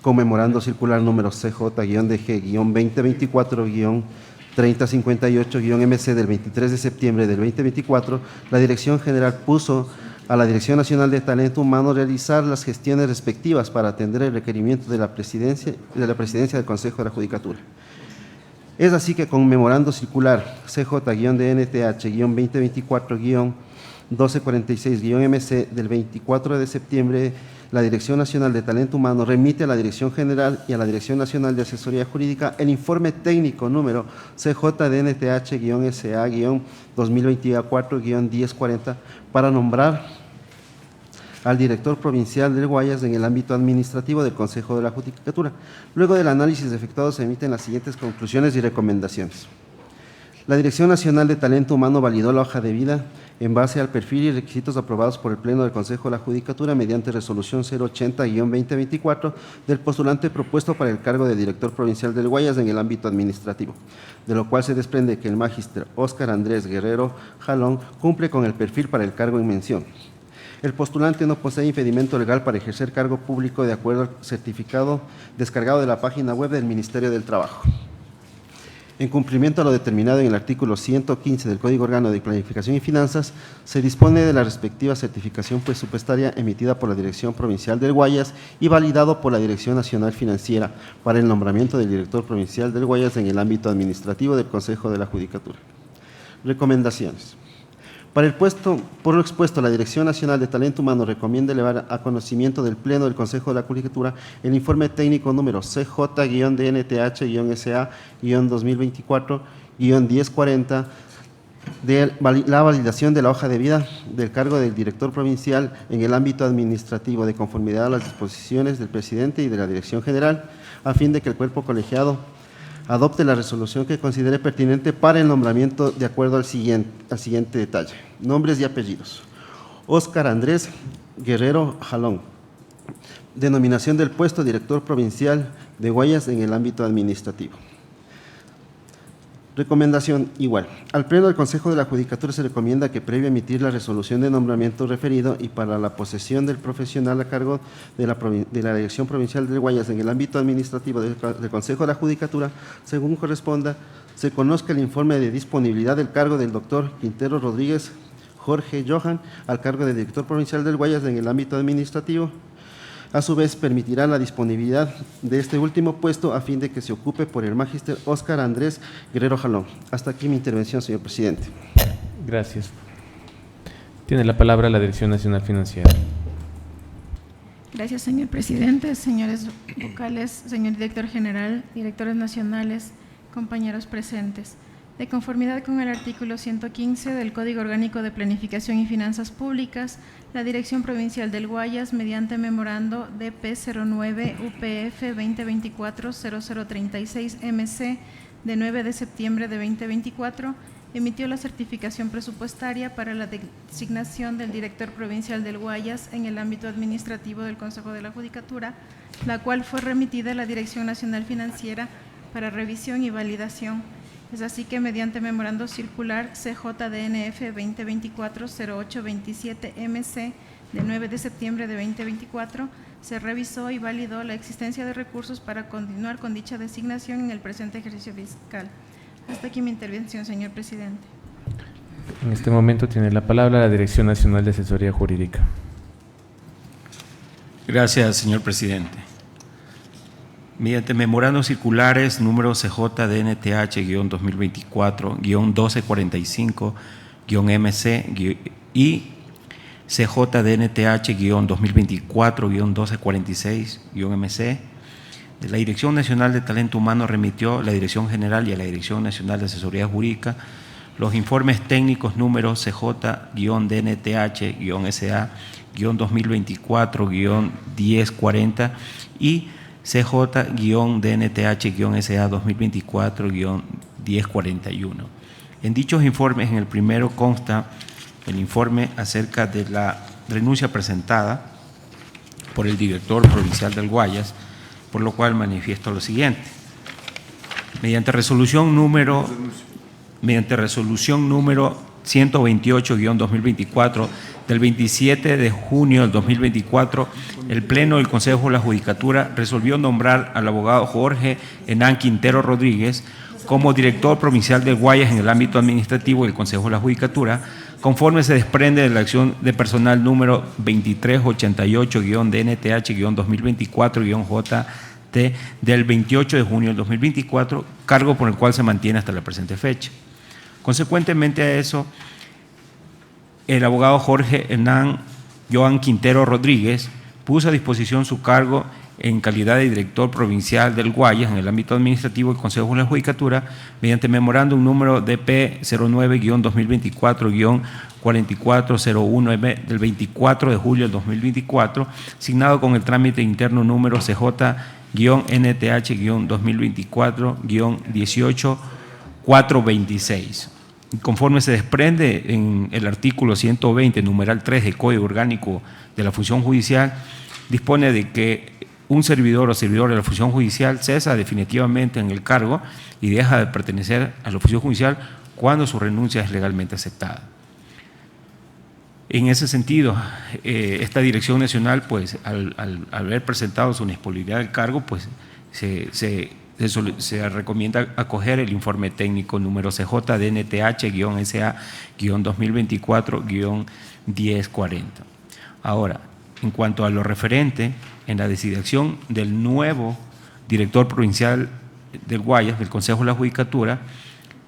Conmemorando circular número CJ-DG-2024-3058-MC del 23 de septiembre del 2024, la Dirección General puso a la Dirección Nacional de Talento Humano realizar las gestiones respectivas para atender el requerimiento de la Presidencia del Consejo de la Judicatura. Es así que conmemorando circular CJ-DNTH-2024-1246-MC del 24 de septiembre, la Dirección Nacional de Talento Humano remite a la Dirección General y a la Dirección Nacional de Asesoría Jurídica el informe técnico número CJ-DNTH-SA-2024-1040 para nombrar al director provincial del Guayas en el ámbito administrativo del Consejo de la Judicatura. Luego del análisis efectuado se emiten las siguientes conclusiones y recomendaciones. La Dirección Nacional de Talento Humano validó la hoja de vida en base al perfil y requisitos aprobados por el Pleno del Consejo de la Judicatura mediante resolución 080-2024 del postulante propuesto para el cargo de director provincial del Guayas en el ámbito administrativo, de lo cual se desprende que el magíster Óscar Andrés Guerrero Jalón cumple con el perfil para el cargo en mención. El postulante no posee impedimento legal para ejercer cargo público de acuerdo al certificado descargado de la página web del Ministerio del Trabajo. En cumplimiento a lo determinado en el artículo 115 del Código Orgánico de Planificación y Finanzas, se dispone de la respectiva certificación presupuestaria emitida por la Dirección Provincial del Guayas y validado por la Dirección Nacional Financiera para el nombramiento del director provincial del Guayas en el ámbito administrativo del Consejo de la Judicatura. Recomendaciones. Por lo expuesto, la Dirección Nacional de Talento Humano recomienda elevar a conocimiento del Pleno del Consejo de la Judicatura el informe técnico número CJ-DNTH-SA-2024-1040 de la validación de la hoja de vida del cargo del director provincial en el ámbito administrativo de conformidad a las disposiciones del presidente y de la Dirección General, a fin de que el cuerpo colegiado adopte la resolución que considere pertinente para el nombramiento de acuerdo al siguiente detalle. Nombres y apellidos. Óscar Andrés Guerrero Jalón. Denominación del puesto director provincial de Guayas en el ámbito administrativo. Recomendación igual. Al Pleno del Consejo de la Judicatura se recomienda que previo a emitir la resolución de nombramiento referido y para la posesión del profesional a cargo de la Dirección Provincial del Guayas en el ámbito administrativo del Consejo de la Judicatura, según corresponda, se conozca el informe de disponibilidad del cargo del doctor Quintero Rodríguez Jorge Johan al cargo de director provincial del Guayas en el ámbito administrativo. A su vez, permitirá la disponibilidad de este último puesto a fin de que se ocupe por el magíster Óscar Andrés Guerrero Jalón. Hasta aquí mi intervención, señor presidente. Gracias. Tiene la palabra la Dirección Nacional Financiera. Gracias, señor presidente, señores vocales, señor director general, directores nacionales, compañeros presentes. De conformidad con el artículo 115 del Código Orgánico de Planificación y Finanzas Públicas, la Dirección Provincial del Guayas, mediante memorando DP09 UPF 2024-0036 MC de 9 de septiembre de 2024, emitió la certificación presupuestaria para la designación del director provincial del Guayas en el ámbito administrativo del Consejo de la Judicatura, la cual fue remitida a la Dirección Nacional Financiera para revisión y validación. Es así que mediante memorando circular CJDNF 2024-0827 MC de 9 de septiembre de 2024, se revisó y validó la existencia de recursos para continuar con dicha designación en el presente ejercicio fiscal. Hasta aquí mi intervención, señor presidente. En este momento tiene la palabra la Dirección Nacional de Asesoría Jurídica. Gracias, señor presidente. Mediante memorandos circulares número CJDNTH-2024-1245-MC y CJDNTH-2024-1246-MC, la Dirección Nacional de Talento Humano remitió a la Dirección General y a la Dirección Nacional de Asesoría Jurídica los informes técnicos número CJ-DNTH-SA-2024-1040 y CJ-DNTH-SA 2024-1041. En dichos informes, en el primero consta el informe acerca de la renuncia presentada por el director provincial del Guayas, por lo cual manifiesto lo siguiente. Mediante resolución número 128-2024 del 27 de junio del 2024, el Pleno del Consejo de la Judicatura resolvió nombrar al abogado Jorge Hernán Quintero Rodríguez como director provincial del Guayas en el ámbito administrativo del Consejo de la Judicatura, conforme se desprende de la acción de personal número 2388-DNTH-2024-JT del 28 de junio del 2024, cargo por el cual se mantiene hasta la presente fecha. Consecuentemente a eso, el abogado Jorge Hernán Joan Quintero Rodríguez puso a disposición su cargo en calidad de director provincial del Guayas en el ámbito administrativo del Consejo de la Judicatura mediante memorándum número DP09-2024-4401 del 24 de julio del 2024, signado con el trámite interno número CJ-NTH-2024-18426. Conforme se desprende en el artículo 120, numeral 3 del Código Orgánico de la Función Judicial, dispone de que un servidor o servidora de la función judicial cesa definitivamente en el cargo y deja de pertenecer a la función judicial cuando su renuncia es legalmente aceptada. En ese sentido, esta Dirección Nacional, pues, al haber presentado su indisponibilidad del cargo, pues, se recomienda acoger el informe técnico número CJ-DNTH-SA-2024-1040. Ahora, en cuanto a lo referente en la designación del nuevo director provincial del Guayas, del Consejo de la Judicatura,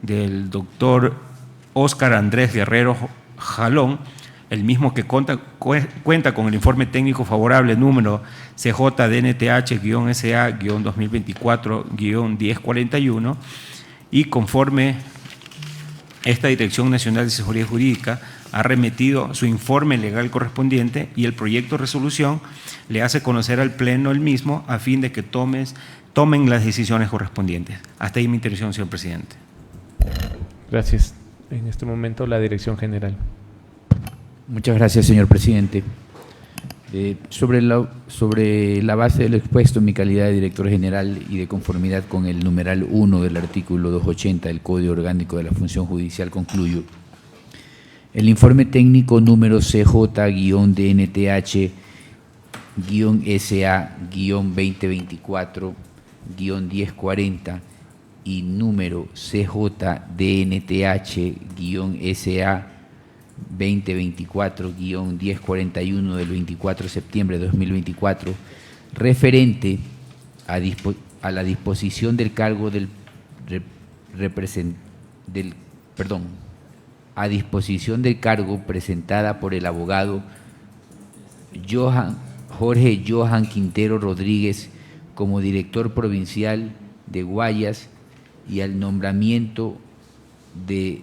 del doctor Óscar Andrés Guerrero Jalón, el mismo que cuenta con el informe técnico favorable número CJ-DNTH-SA-2024-1041, y conforme esta Dirección Nacional de Asesoría Jurídica ha remitido su informe legal correspondiente y el proyecto de resolución le hace conocer al Pleno el mismo a fin de que tomen las decisiones correspondientes. Hasta ahí mi intervención, señor presidente. Gracias. En este momento, la Dirección General. Muchas gracias, señor presidente. Sobre la base del expuesto, en mi calidad de director general y de conformidad con el numeral 1 del artículo 280 del Código Orgánico de la Función Judicial, concluyo. El informe técnico número CJ-DNTH-SA-2024-1040 y número CJ-DNTH-SA-2024-1041 del 24 de septiembre de 2024, referente a la disposición del cargo presentada por el abogado Jorge Johan Quintero Rodríguez como director provincial de Guayas y al nombramiento de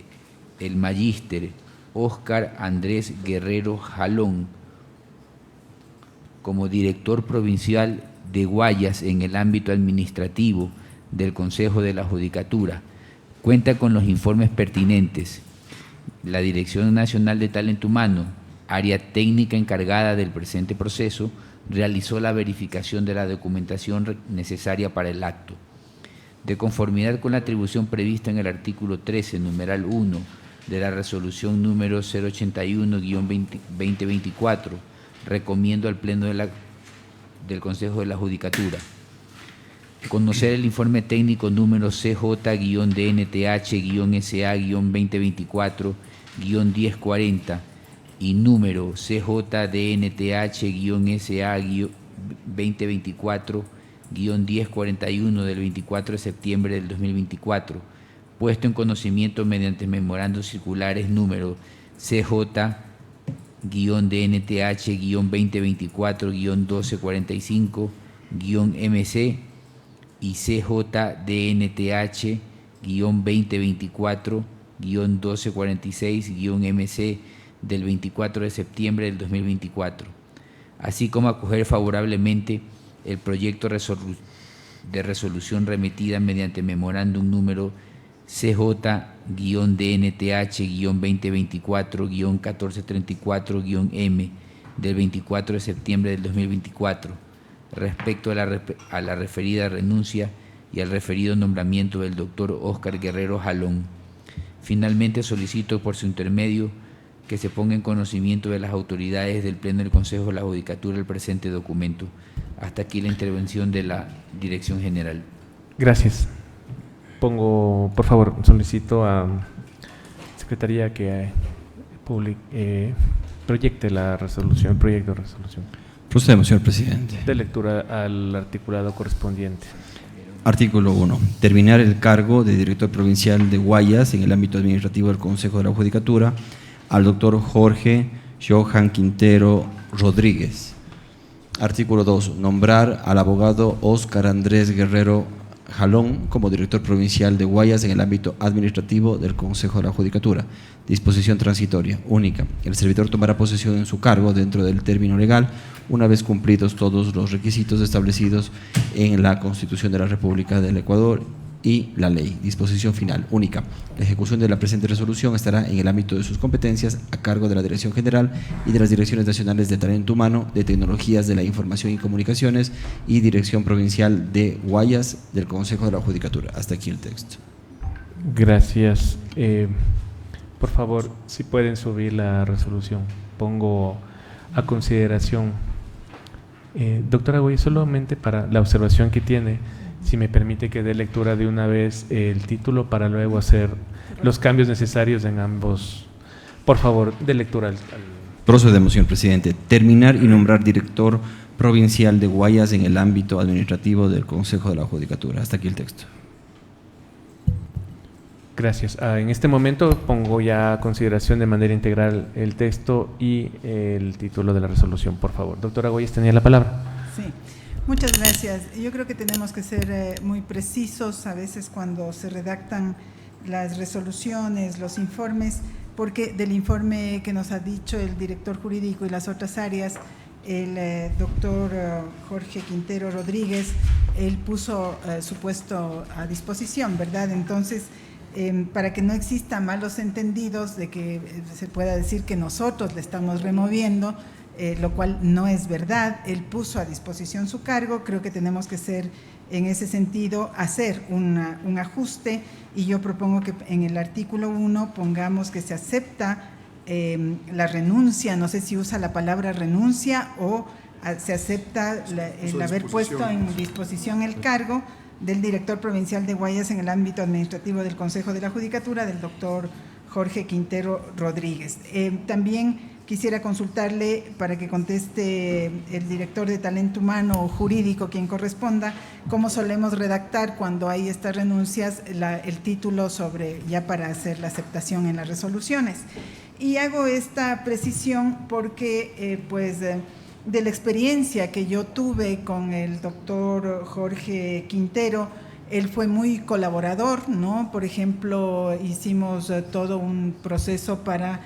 el magíster Óscar Andrés Guerrero Jalón como director provincial de Guayas en el ámbito administrativo del Consejo de la Judicatura. Cuenta con los informes pertinentes. La Dirección Nacional de Talento Humano, área técnica encargada del presente proceso, realizó la verificación de la documentación necesaria para el acto. De conformidad con la atribución prevista en el artículo 13, numeral 1, de la resolución número 081-2024, recomiendo al Pleno del Consejo de la Judicatura conocer el informe técnico número CJ-DNTH-SA-2024-1040 y número CJ-DNTH-SA-2024-1041 del 24 de septiembre del 2024, puesto en conocimiento mediante memorandos circulares número CJ-DNTH-2024-1245-MC y CJ-DNTH-2024-1246-MC del 24 de septiembre del 2024, así como acoger favorablemente el proyecto de resolución remitida mediante memorándum número CJ-DNTH-2024-1434-M del 24 de septiembre del 2024, respecto a la referida renuncia y al referido nombramiento del doctor Óscar Guerrero Jalón. Finalmente, solicito por su intermedio que se ponga en conocimiento de las autoridades del Pleno del Consejo de la Judicatura el presente documento. Hasta aquí la intervención de la Dirección General. Gracias. Por favor, solicito a Secretaría que proyecte la resolución, el proyecto de resolución. Procedemos, señor presidente. De lectura al articulado correspondiente. Artículo 1. Terminar el cargo de director provincial de Guayas en el ámbito administrativo del Consejo de la Judicatura al doctor Jorge Johan Quintero Rodríguez. Artículo 2. Nombrar al abogado Óscar Andrés Guerrero Jalón como director provincial de Guayas en el ámbito administrativo del Consejo de la Judicatura. Disposición transitoria única. El servidor tomará posesión en su cargo dentro del término legal una vez cumplidos todos los requisitos establecidos en la Constitución de la República del Ecuador y la ley. Disposición final única. La ejecución de la presente resolución estará en el ámbito de sus competencias a cargo de la Dirección General y de las Direcciones Nacionales de Talento Humano, de Tecnologías de la Información y Comunicaciones y Dirección Provincial de Guayas del Consejo de la Judicatura. Hasta aquí el texto. Gracias. Por favor, si pueden subir la resolución. Pongo a consideración. Doctora Goy, solamente para la observación que tiene, si me permite que dé lectura de una vez el título para luego hacer los cambios necesarios en ambos. Por favor, dé lectura al... Procedemos, señor presidente. Terminar y nombrar director provincial de Guayas en el ámbito administrativo del Consejo de la Judicatura. Hasta aquí el texto. Gracias. En este momento pongo ya a consideración de manera integral el texto y el título de la resolución, por favor. Doctora Goyes, tenía la palabra. Sí, muchas gracias. Yo creo que tenemos que ser muy precisos a veces cuando se redactan las resoluciones, los informes, porque del informe que nos ha dicho el director jurídico y las otras áreas, el doctor Jorge Quintero Rodríguez, él puso su puesto a disposición, ¿verdad? Entonces, para que no exista malos entendidos de que se pueda decir que nosotros le estamos removiendo, lo cual no es verdad. Él puso a disposición su cargo. Creo que tenemos que ser, en ese sentido, hacer un ajuste, y yo propongo que en el artículo 1 pongamos que se acepta la renuncia, no sé si usa la palabra renuncia o se acepta el haber puesto en disposición el cargo del director provincial de Guayas en el ámbito administrativo del Consejo de la Judicatura, del doctor Jorge Quintero Rodríguez. También quisiera consultarle, para que conteste el director de Talento Humano o jurídico, quien corresponda, cómo solemos redactar cuando hay estas renuncias el título sobre, ya para hacer la aceptación en las resoluciones. Y hago esta precisión porque, de la experiencia que yo tuve con el doctor Jorge Quintero, él fue muy colaborador, ¿no? Por ejemplo, hicimos todo un proceso para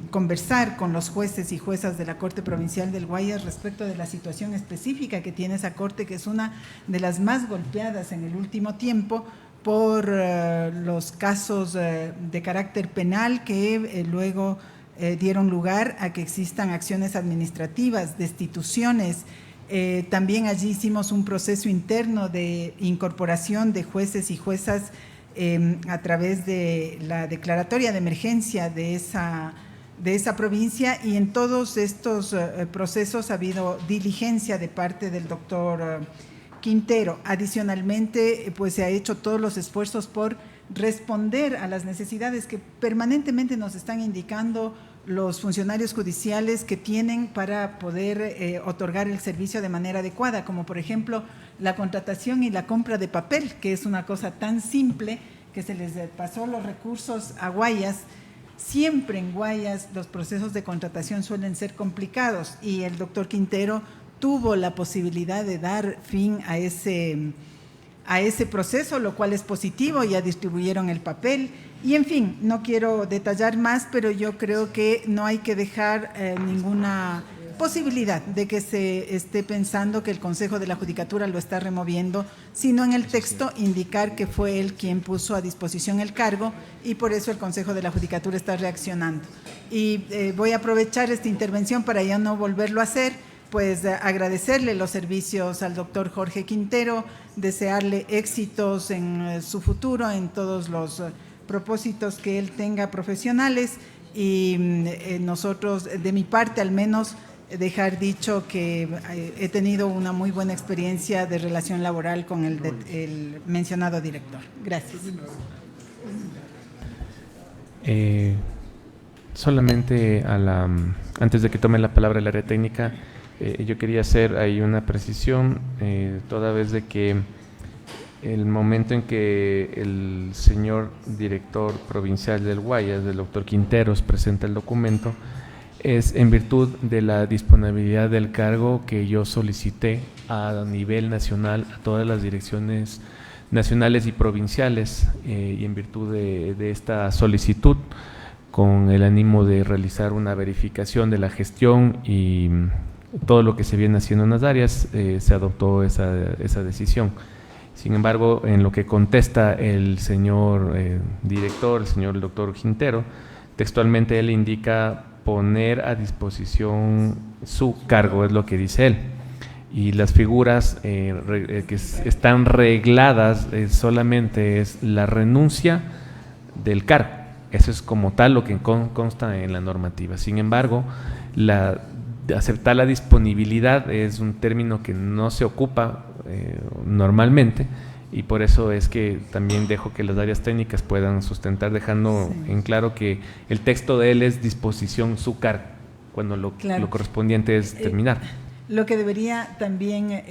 conversar con los jueces y juezas de la Corte Provincial del Guayas respecto de la situación específica que tiene esa corte, que es una de las más golpeadas en el último tiempo por los casos de carácter penal que luego dieron lugar a que existan acciones administrativas, destituciones. También allí hicimos un proceso interno de incorporación de jueces y juezas a través de la declaratoria de emergencia de esa provincia, y en todos estos procesos ha habido diligencia de parte del doctor Quintero. Adicionalmente, pues se ha hecho todos los esfuerzos por responder a las necesidades que permanentemente nos están indicando los funcionarios judiciales que tienen para poder otorgar el servicio de manera adecuada, como por ejemplo la contratación y la compra de papel, que es una cosa tan simple que se les pasó los recursos a Guayas. Siempre en Guayas los procesos de contratación suelen ser complicados, y el doctor Quintero tuvo la posibilidad de dar fin a ese proceso, lo cual es positivo. Ya distribuyeron el papel y, en fin, no quiero detallar más, pero yo creo que no hay que dejar ninguna posibilidad de que se esté pensando que el Consejo de la Judicatura lo está removiendo, sino en el texto indicar que fue él quien puso a disposición el cargo, y por eso el Consejo de la Judicatura está reaccionando. Y voy a aprovechar esta intervención para ya no volverlo a hacer, pues agradecerle los servicios al doctor Jorge Quintero, desearle éxitos en su futuro, en todos los propósitos que él tenga profesionales, y nosotros, de mi parte al menos, dejar dicho que he tenido una muy buena experiencia de relación laboral con el mencionado director. Gracias. Solamente antes de que tome la palabra el área técnica, yo quería hacer ahí una precisión, toda vez de que el momento en que el señor director provincial del Guayas, del doctor Quinteros, presenta el documento, es en virtud de la disponibilidad del cargo que yo solicité a nivel nacional a todas las direcciones nacionales y provinciales, y en virtud de esta solicitud, con el ánimo de realizar una verificación de la gestión y todo lo que se viene haciendo en las áreas, se adoptó esa decisión. Sin embargo, en lo que contesta el señor director, el señor doctor Quintero, textualmente él indica poner a disposición su cargo, es lo que dice él. Y las figuras que están regladas solamente es la renuncia del cargo. Eso es como tal lo que consta en la normativa. Sin embargo, aceptar la disponibilidad es un término que no se ocupa normalmente, y por eso es que también dejo que las áreas técnicas puedan sustentar, dejando en claro que el texto de él es disposición su cargo, cuando lo correspondiente es terminar. Lo que debería también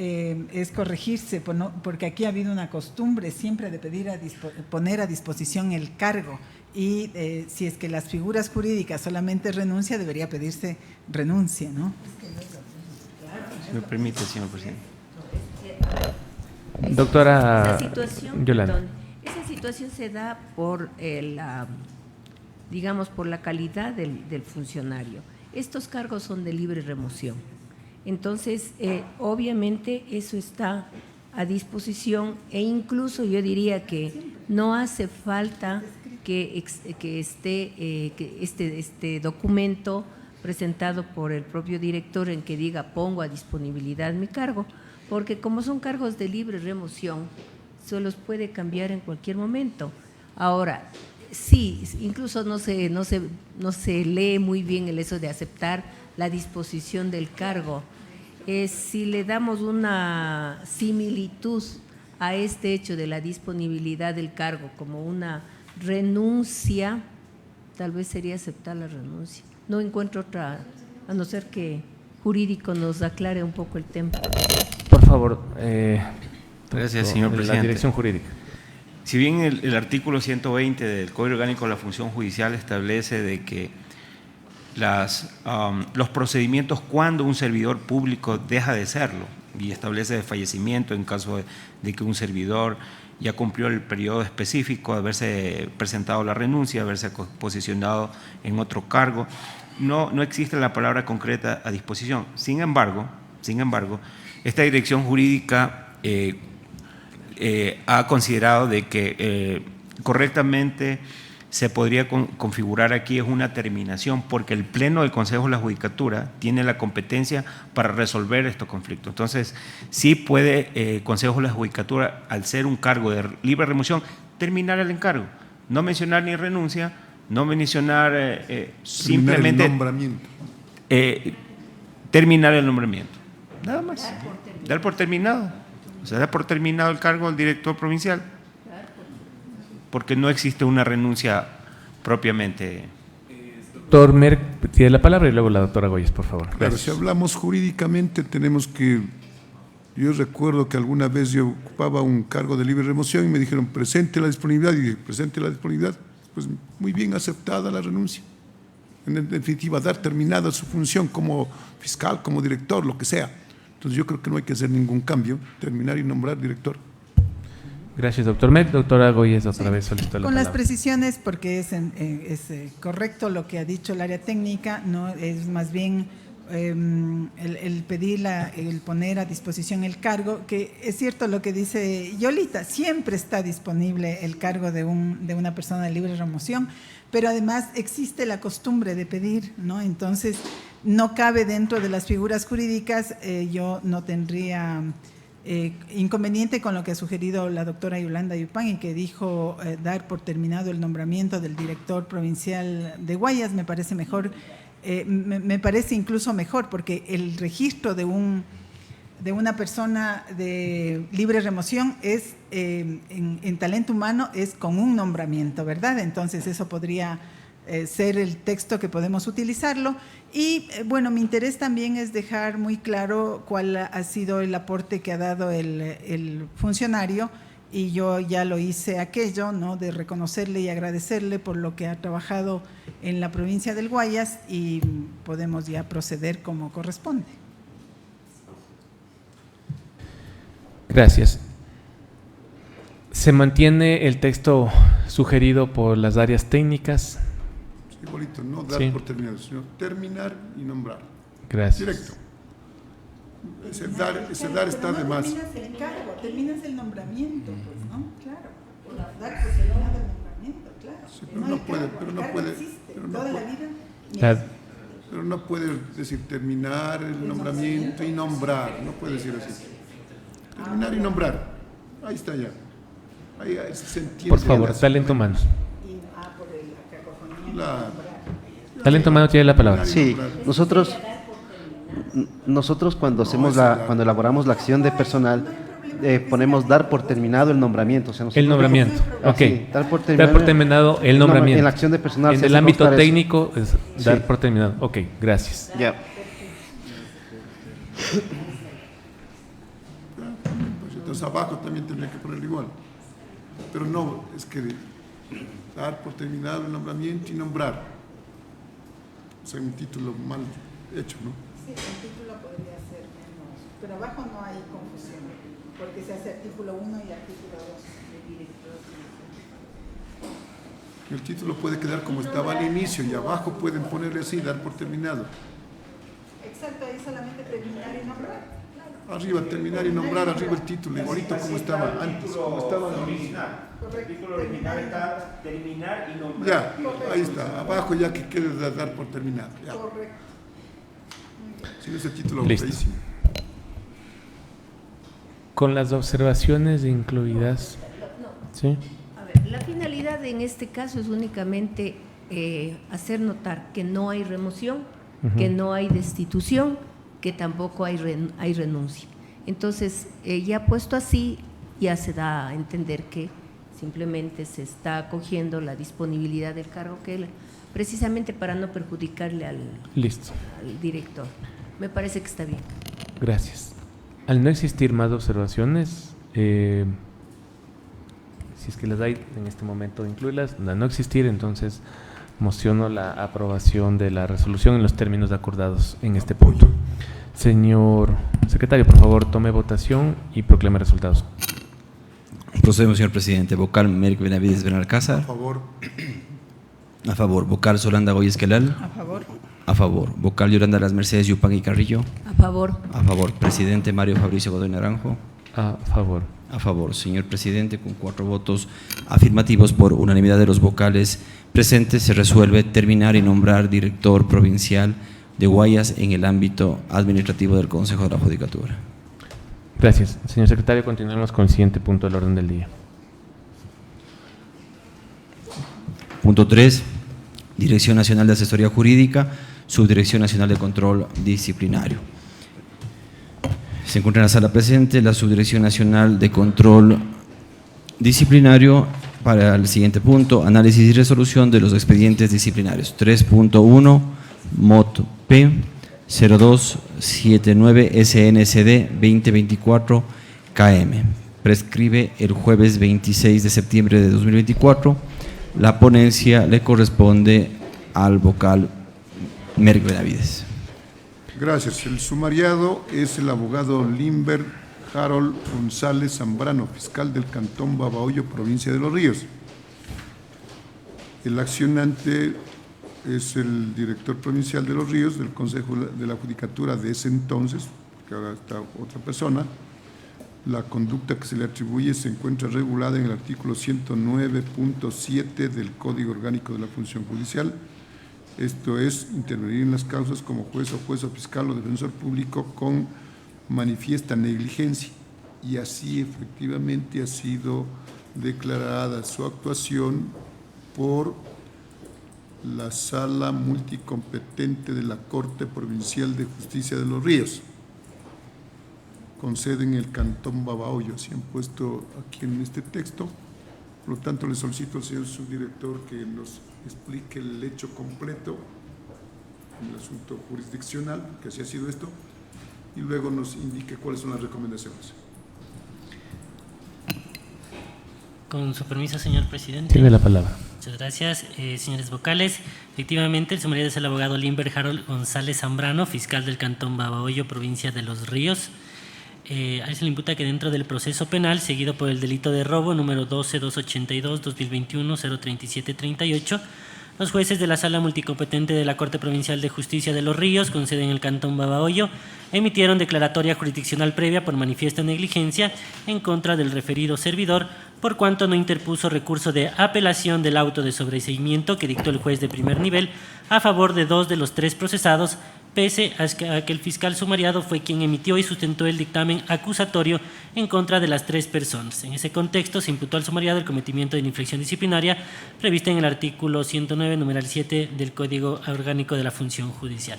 es corregirse, porque aquí ha habido una costumbre siempre de pedir poner a disposición el cargo, y si es que las figuras jurídicas solamente renuncia, debería pedirse renuncia, ¿no? Si me permite, señor presidente. Doctora Yolanda. Esa situación se da por por la calidad del funcionario. Estos cargos son de libre remoción. Entonces, obviamente eso está a disposición, e incluso yo diría que no hace falta que este documento presentado por el propio director en que diga pongo a disponibilidad mi cargo, porque como son cargos de libre remoción, se los puede cambiar en cualquier momento. Ahora, sí, incluso no se lee muy bien el eso de aceptar la disposición del cargo. Si le damos una similitud a este hecho de la disponibilidad del cargo como una renuncia, tal vez sería aceptar la renuncia. No encuentro otra, a no ser que jurídico nos aclare un poco el tema. Por favor. Gracias, señor presidente. La dirección jurídica. Si bien el artículo 120 del Código Orgánico de la Función Judicial establece de que los procedimientos cuando un servidor público deja de serlo, y establece de fallecimiento en caso de que un servidor ya cumplió el periodo específico de haberse presentado la renuncia, haberse posicionado en otro cargo, no existe la palabra concreta a disposición. Sin embargo, esta dirección jurídica ha considerado de que correctamente se podría configurar aquí es una terminación, porque el Pleno del Consejo de la Judicatura tiene la competencia para resolver estos conflictos. Entonces, sí puede Consejo de la Judicatura, al ser un cargo de libre remoción, terminar el encargo, no mencionar ni renuncia, no mencionar simplemente… el nombramiento. Terminar el nombramiento, nada más, dar por terminado, o sea, dar por terminado el cargo del director provincial, porque no existe una renuncia propiamente. Doctor Merck, tiene la palabra, y luego la doctora Goyes, por favor. Claro, Gracias. si hablamos jurídicamente, tenemos que… Yo recuerdo que alguna vez yo ocupaba un cargo de libre remoción y me dijeron, presente la disponibilidad, y dije, presente la disponibilidad, pues muy bien aceptada la renuncia. En definitiva, dar terminada su función como fiscal, como director, lo que sea. Entonces yo creo que no hay que hacer ningún cambio, terminar y nombrar director. Gracias, doctor Met. Doctora Goyes, otra vez solicito la Con palabra. las precisiones, porque es correcto lo que ha dicho el área técnica, no es más bien el pedir, el poner a disposición el cargo, que es cierto lo que dice Yolita, siempre está disponible el cargo de una persona de libre remoción, pero además existe la costumbre de pedir, ¿no? Entonces, no cabe dentro de las figuras jurídicas, yo no tendría inconveniente con lo que ha sugerido la doctora Yolanda Yupan, y que dijo dar por terminado el nombramiento del director provincial de Guayas. Me parece mejor, me parece incluso mejor, porque el registro de una persona de libre remoción es en talento humano es con un nombramiento, ¿verdad? Entonces eso podría ser el texto que podemos utilizarlo. Y bueno, mi interés también es dejar muy claro cuál ha sido el aporte que ha dado el funcionario, y yo ya lo hice aquello, ¿no?, de reconocerle y agradecerle por lo que ha trabajado en la provincia del Guayas, y podemos ya proceder como corresponde. Gracias. ¿Se mantiene el texto sugerido por las áreas técnicas? Igualito, no dar por terminado, sino terminar y nombrar. Gracias. Directo. Ese dar está de más. Terminas el cargo, terminas el nombramiento, pues, ¿no? Claro. Dar por terminado el nombramiento, claro. Sí, pero no puede, toda la vida. Pero no puede decir terminar el nombramiento y nombrar, no puede decir así. Terminar y nombrar. Ahí está ya. Ahí se entiende. Por favor, talento humano. Por la cacofonía. Talento humano tiene la palabra. Sí, nosotros cuando cuando elaboramos la acción de personal, ponemos dar por terminado el nombramiento. O sea, El nombramiento, ok. Sí, dar por terminado el nombramiento. En la acción de personal. En el ámbito técnico es dar por terminado. Ok, gracias. Ya. Pues entonces abajo también tendría que poner igual. Pero no, es que dar por terminado el nombramiento y nombrar. O sea, un título mal hecho, ¿no? Sí, el título podría ser menos, pero abajo no hay confusión, porque se hace artículo 1 y artículo 2. El título puede quedar como estaba al inicio y abajo pueden ponerle así, dar por terminado. Exacto, ahí solamente terminar y nombrar. Arriba, terminar y nombrar, arriba el título, igualito como estaba antes, como estaba original. El título original está terminar y nombrar. Ya, ahí está, abajo ya que quede dar por terminado. Ya. Correcto. Sin ese título Listo. feísimo. Con las observaciones incluidas. ¿Sí? A ver, la finalidad en este caso es únicamente hacer notar que no hay remoción, que no hay destitución, que tampoco hay renuncia. Entonces, ya puesto así, ya se da a entender que simplemente se está acogiendo la disponibilidad del cargo que él, precisamente para no perjudicarle al director. Me parece que está bien. Gracias. Al no existir más observaciones, si es que las hay en este momento, incluirlas. Al no existir, entonces mociono la aprobación de la resolución en los términos acordados en este punto. Señor secretario, por favor, tome votación y proclame resultados. Procedemos, señor presidente. Vocal Merck Benavides Benalcázar. A favor. A favor. Vocal Solanda Goy Esquelal. A favor. A favor. Vocal Yolanda Las Mercedes Yupan y Carrillo. A favor. A favor. Presidente Mario Fabricio Godoy Naranjo. A favor. A favor. Señor presidente, con 4 votos afirmativos por unanimidad de los vocales presentes, se resuelve terminar y nombrar director provincial de Guayas en el ámbito administrativo del Consejo de la Judicatura. Gracias. Señor secretario, continuemos con el siguiente punto del orden del día. Punto 3. Dirección Nacional de Asesoría Jurídica, Subdirección Nacional de Control Disciplinario. Se encuentra en la sala presente la Subdirección Nacional de Control Disciplinario para el siguiente punto: análisis y resolución de los expedientes disciplinarios. 3.1 MOT P 0279 SNCD 2024 KM. Prescribe el jueves 26 de septiembre de 2024. La ponencia le corresponde al vocal Merck Benavides. Gracias. El sumariado es el abogado Limber Harold González Zambrano, fiscal del Cantón Babahoyo, provincia de Los Ríos. El accionante es el director provincial de Los Ríos, del Consejo de la Judicatura de ese entonces, que ahora está otra persona. La conducta que se le atribuye se encuentra regulada en el artículo 109.7 del Código Orgánico de la Función Judicial. Esto es, intervenir en las causas como juez o fiscal o defensor público con manifiesta negligencia. Y así efectivamente ha sido declarada su actuación por la Sala Multicompetente de la Corte Provincial de Justicia de Los Ríos, con sede en el Cantón Babahoyo. Se han puesto aquí en este texto. Por lo tanto, le solicito al señor subdirector que nos explique el hecho completo en el asunto jurisdiccional, que así ha sido esto, y luego nos indique cuáles son las recomendaciones. Con su permiso, señor presidente. Tiene la palabra. Muchas gracias, señores vocales. Efectivamente, el sumariado es el abogado Limber Harold González Zambrano, fiscal del Cantón Babahoyo, provincia de Los Ríos. A él se le imputa que dentro del proceso penal, seguido por el delito de robo número 12282-2021-03738, los jueces de la Sala Multicompetente de la Corte Provincial de Justicia de Los Ríos, con sede en el Cantón Babahoyo, emitieron declaratoria jurisdiccional previa por manifiesta negligencia en contra del referido servidor, por cuanto no interpuso recurso de apelación del auto de sobreseimiento que dictó el juez de primer nivel a favor de 2 de los 3 procesados, pese a que el fiscal sumariado fue quien emitió y sustentó el dictamen acusatorio en contra de las 3 personas. En ese contexto, se imputó al sumariado el cometimiento de infracción disciplinaria prevista en el artículo 109, numeral 7 del Código Orgánico de la Función Judicial.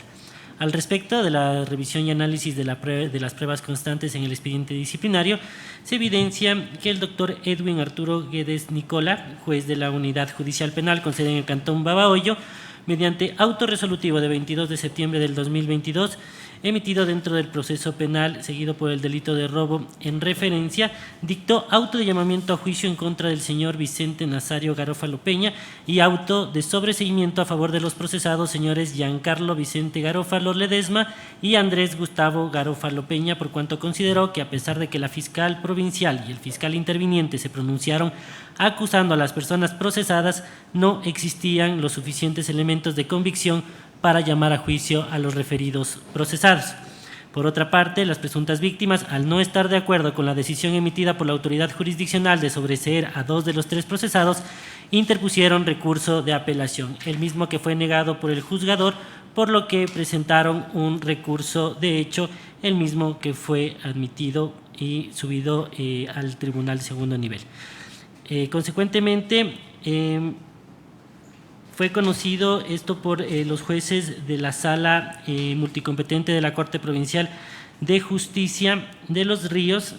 Al respecto de la revisión y análisis de las pruebas constantes en el expediente disciplinario, se evidencia que el doctor Edwin Arturo Guedes Nicola, juez de la Unidad Judicial Penal con sede en el Cantón Babahoyo, mediante auto resolutivo de 22 de septiembre del 2022, emitido dentro del proceso penal seguido por el delito de robo en referencia, dictó auto de llamamiento a juicio en contra del señor Vicente Nazario Garófalo Peña y auto de sobreseimiento a favor de los procesados señores Giancarlo Vicente Garófalo Ledesma y Andrés Gustavo Garófalo Peña, por cuanto consideró que a pesar de que la fiscal provincial y el fiscal interviniente se pronunciaron acusando a las personas procesadas, no existían los suficientes elementos de convicción para llamar a juicio a los referidos procesados. Por otra parte, las presuntas víctimas, al no estar de acuerdo con la decisión emitida por la autoridad jurisdiccional de sobreseer a 2 de los 3 procesados, interpusieron recurso de apelación, el mismo que fue negado por el juzgador, por lo que presentaron un recurso de hecho, el mismo que fue admitido y subido al Tribunal de Segundo Nivel. Consecuentemente, fue conocido esto por los jueces de la Sala Multicompetente de la Corte Provincial de Justicia de Los Ríos,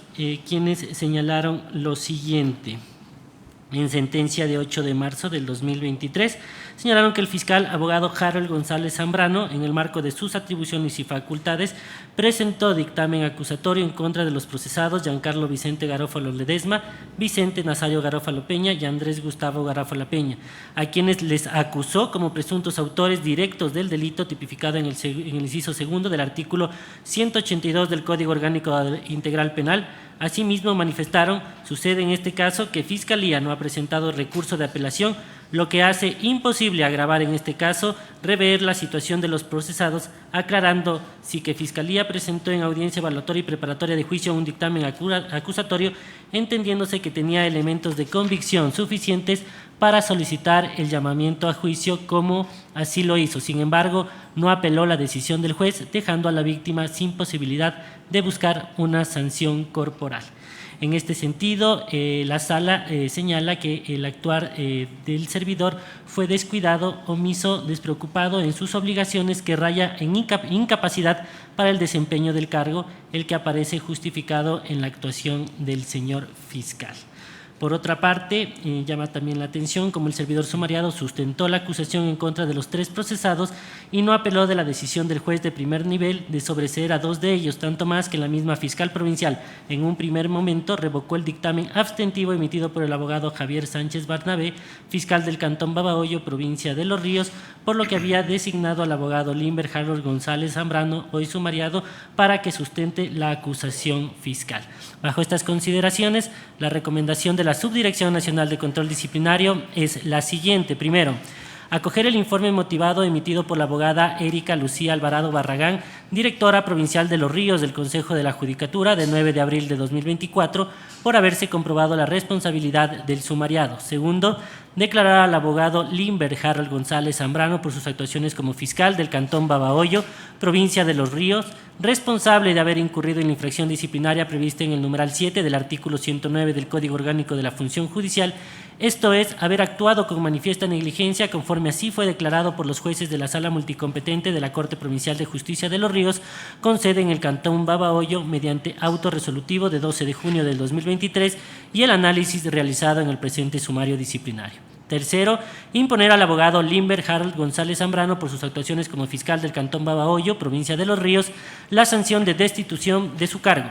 quienes señalaron lo siguiente. En sentencia de 8 de marzo del 2023, señalaron que el fiscal abogado Harold González Zambrano, en el marco de sus atribuciones y facultades, presentó dictamen acusatorio en contra de los procesados Giancarlo Vicente Garófalo Ledesma, Vicente Nazario Garófalo Peña y Andrés Gustavo Garófalo Peña, a quienes les acusó como presuntos autores directos del delito tipificado en el inciso segundo del artículo 182 del Código Orgánico Integral Penal. Asimismo, manifestaron, sucede en este caso, que Fiscalía no ha presentado recurso de apelación, lo que hace imposible agravar en este caso, rever la situación de los procesados, aclarando si que Fiscalía presentó en audiencia evaluatoria y preparatoria de juicio un dictamen acusatorio, entendiéndose que tenía elementos de convicción suficientes para solicitar el llamamiento a juicio como así lo hizo. Sin embargo, no apeló la decisión del juez, dejando a la víctima sin posibilidad de buscar una sanción corporal. En este sentido, la Sala señala que el actuar del servidor fue descuidado, omiso, despreocupado en sus obligaciones, que raya en incapacidad para el desempeño del cargo, el que aparece justificado en la actuación del señor fiscal. Por otra parte, llama también la atención como el servidor sumariado sustentó la acusación en contra de los 3 procesados y no apeló de la decisión del juez de primer nivel de sobreseer a 2 de ellos, tanto más que la misma fiscal provincial en un primer momento revocó el dictamen abstentivo emitido por el abogado Javier Sánchez Barnabé, fiscal del Cantón Babahoyo, provincia de Los Ríos, por lo que había designado al abogado Limber Harold González Zambrano, hoy sumariado, para que sustente la acusación fiscal. Bajo estas consideraciones, la recomendación de la Subdirección Nacional de Control Disciplinario es la siguiente. Primero, acoger el informe motivado emitido por la abogada Erika Lucía Alvarado Barragán, directora provincial de Los Ríos del Consejo de la Judicatura, de 9 de abril de 2024, por haberse comprobado la responsabilidad del sumariado. Segundo, declarar al abogado Limber Harold González Zambrano por sus actuaciones como fiscal del Cantón Babahoyo, provincia de Los Ríos, responsable de haber incurrido en la infracción disciplinaria prevista en el numeral 7 del artículo 109 del Código Orgánico de la Función Judicial, esto es, haber actuado con manifiesta negligencia, conforme así fue declarado por los jueces de la Sala Multicompetente de la Corte Provincial de Justicia de Los Ríos, con sede en el Cantón Babahoyo, mediante auto resolutivo de 12 de junio del 2023 y el análisis realizado en el presente sumario disciplinario. Tercero, imponer al abogado Limber Harold González Zambrano por sus actuaciones como fiscal del Cantón Babahoyo, provincia de Los Ríos, la sanción de destitución de su cargo.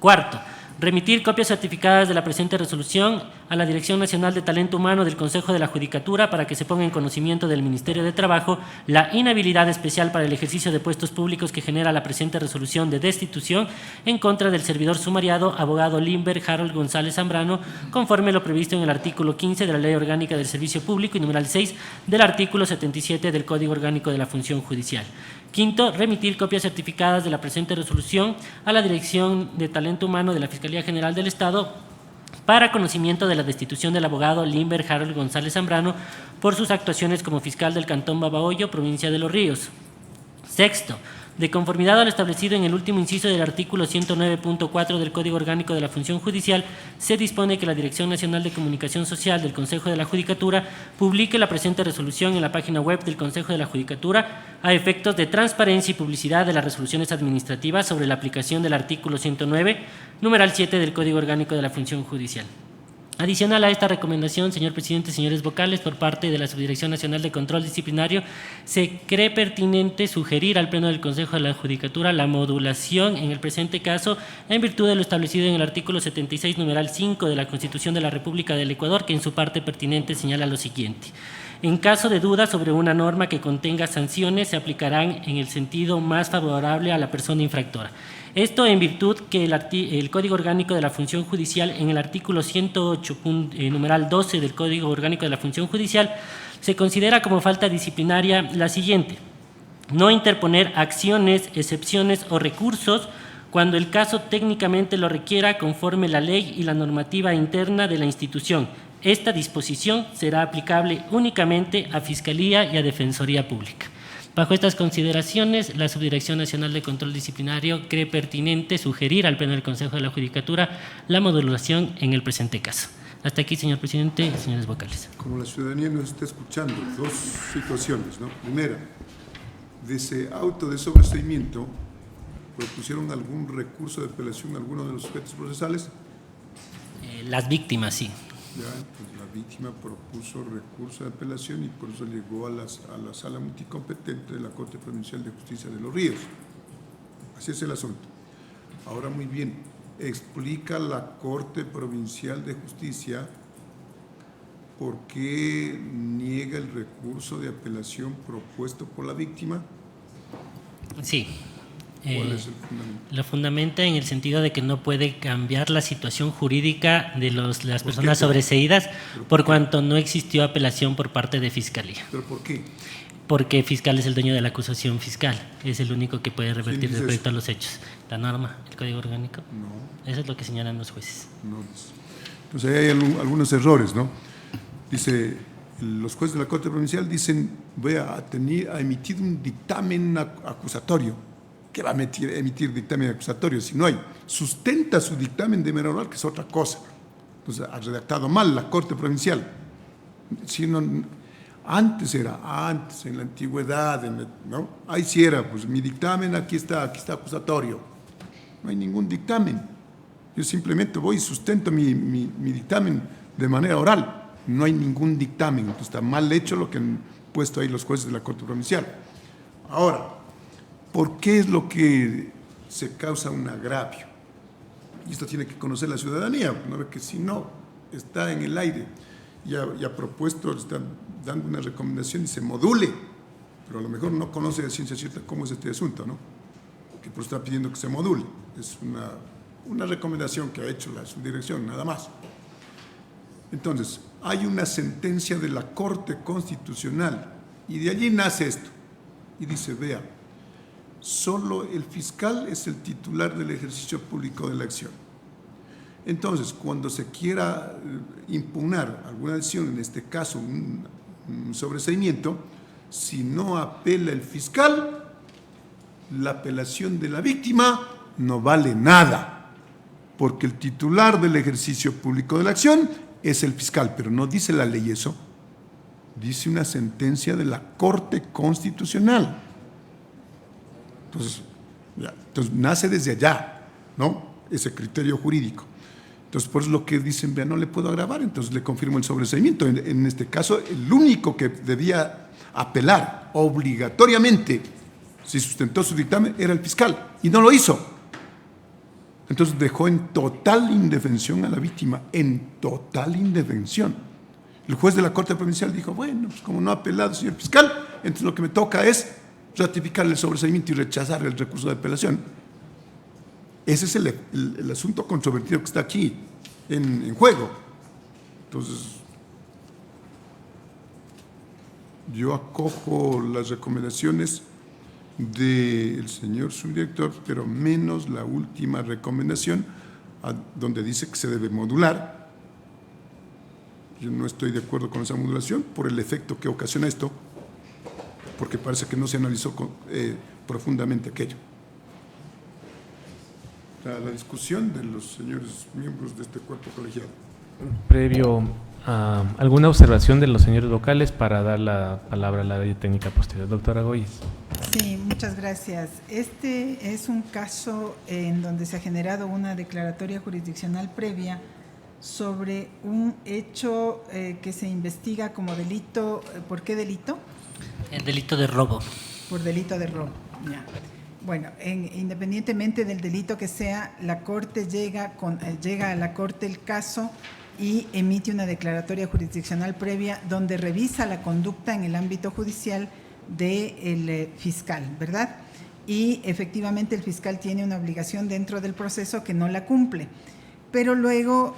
Cuarto, Remitir copias certificadas de la presente resolución a la Dirección Nacional de Talento Humano del Consejo de la Judicatura para que se ponga en conocimiento del Ministerio de Trabajo la inhabilidad especial para el ejercicio de puestos públicos que genera la presente resolución de destitución en contra del servidor sumariado, abogado Limber Harold González Zambrano, conforme lo previsto en el artículo 15 de la Ley Orgánica del Servicio Público y numeral 6 del artículo 77 del Código Orgánico de la Función Judicial. Quinto, remitir copias certificadas de la presente resolución a la Dirección de Talento Humano de la Fiscalía General del Estado para conocimiento de la destitución del abogado Limber Harold González Zambrano por sus actuaciones como fiscal del Cantón Babahoyo, provincia de Los Ríos. Sexto, de conformidad a lo establecido en el último inciso del artículo 109.4 del Código Orgánico de la Función Judicial, se dispone que la Dirección Nacional de Comunicación Social del Consejo de la Judicatura publique la presente resolución en la página web del Consejo de la Judicatura a efectos de transparencia y publicidad de las resoluciones administrativas sobre la aplicación del artículo 109, numeral 7 del Código Orgánico de la Función Judicial. Adicional a esta recomendación, señor presidente, señores vocales, por parte de la Subdirección Nacional de Control Disciplinario, se cree pertinente sugerir al Pleno del Consejo de la Judicatura la modulación en el presente caso en virtud de lo establecido en el artículo 76, numeral 5 de la Constitución de la República del Ecuador, que en su parte pertinente señala lo siguiente. En caso de duda sobre una norma que contenga sanciones, se aplicarán en el sentido más favorable a la persona infractora. Esto en virtud que el Código Orgánico de la Función Judicial, en el artículo 108, numeral 12 del Código Orgánico de la Función Judicial, se considera como falta disciplinaria la siguiente: no interponer acciones, excepciones o recursos cuando el caso técnicamente lo requiera conforme la ley y la normativa interna de la institución. Esta disposición será aplicable únicamente a Fiscalía y a Defensoría Pública. Bajo estas consideraciones, la Subdirección Nacional de Control Disciplinario cree pertinente sugerir al Pleno del Consejo de la Judicatura la modulación en el presente caso. Hasta aquí, señor presidente y señores vocales. Como la ciudadanía nos está escuchando, dos situaciones, ¿no? Primera, de ese auto de sobreseimiento, ¿propusieron algún recurso de apelación a alguno de los sujetos procesales? Las víctimas, sí. Ya, pues la víctima propuso recurso de apelación y por eso llegó a la sala multicompetente de la Corte Provincial de Justicia de Los Ríos. Así es el asunto. Ahora, muy bien, explica la Corte Provincial de Justicia por qué niega el recurso de apelación propuesto por la víctima. Sí. ¿Cuál es el fundamento? Lo fundamenta en el sentido de que no puede cambiar la situación jurídica de las personas sobreseídas por cuanto no existió apelación por parte de Fiscalía. ¿Pero por qué? Porque fiscal es el dueño de la acusación fiscal, es el único que puede revertir respecto a los hechos. La norma, el Código Orgánico. No. Eso es lo que señalan los jueces. No. Entonces ahí hay algunos errores, ¿no? Dice, los jueces de la Corte Provincial dicen, voy a emitir un dictamen acusatorio. ¿Qué va a emitir dictamen acusatorio si no hay? Sustenta su dictamen de mera oral, que es otra cosa. Entonces ha redactado mal la Corte Provincial. Si no, antes, en la antigüedad, ¿no? Ahí sí era, pues mi dictamen aquí está acusatorio. No hay ningún dictamen. Yo simplemente voy y sustento mi dictamen de manera oral. No hay ningún dictamen. Entonces está mal hecho lo que han puesto ahí los jueces de la Corte Provincial. Ahora, ¿por qué es lo que se causa un agravio? Y esto tiene que conocer la ciudadanía, ¿no? Que si no, está en el aire. Ya propuesto, está dando una recomendación y se module, pero a lo mejor no conoce de ciencia cierta cómo es este asunto, ¿no? Que por eso está pidiendo que se module. Es una recomendación que ha hecho la subdirección, nada más. Entonces, hay una sentencia de la Corte Constitucional y de allí nace esto. Y dice, vea, solo el fiscal es el titular del ejercicio público de la acción. Entonces, cuando se quiera impugnar alguna acción, en este caso un sobreseimiento, si no apela el fiscal, la apelación de la víctima no vale nada, porque el titular del ejercicio público de la acción es el fiscal, pero no dice la ley eso, dice una sentencia de la Corte Constitucional. Entonces nace desde allá, ¿no? Ese criterio jurídico. Entonces, por eso lo que dicen, vea, no le puedo agravar, entonces le confirmo el sobreseimiento. En este caso, el único que debía apelar obligatoriamente, si sustentó su dictamen, era el fiscal, y no lo hizo. Entonces dejó en total indefensión a la víctima, en total indefensión. El juez de la Corte Provincial dijo, bueno, pues como no ha apelado, señor fiscal, entonces lo que me toca es ratificar el sobreseimiento y rechazar el recurso de apelación. Ese es el asunto controvertido que está aquí en juego. Entonces, yo acojo las recomendaciones del señor subdirector, pero menos la última recomendación, donde dice que se debe modular. Yo no estoy de acuerdo con esa modulación por el efecto que ocasiona esto, porque parece que no se analizó profundamente aquello. La discusión de los señores miembros de este cuerpo colegiado. Previo a alguna observación de los señores vocales para dar la palabra a la área técnica posterior. Doctora Goyes. Sí, muchas gracias. Este es un caso en donde se ha generado una declaratoria jurisdiccional previa sobre un hecho que se investiga como delito. ¿Por qué delito? El delito de robo. Por delito de robo, ya. Bueno, independientemente del delito que sea, la Corte llega a la Corte el caso y emite una declaratoria jurisdiccional previa donde revisa la conducta en el ámbito judicial del fiscal, ¿verdad? Y efectivamente el fiscal tiene una obligación dentro del proceso que no la cumple. Pero luego,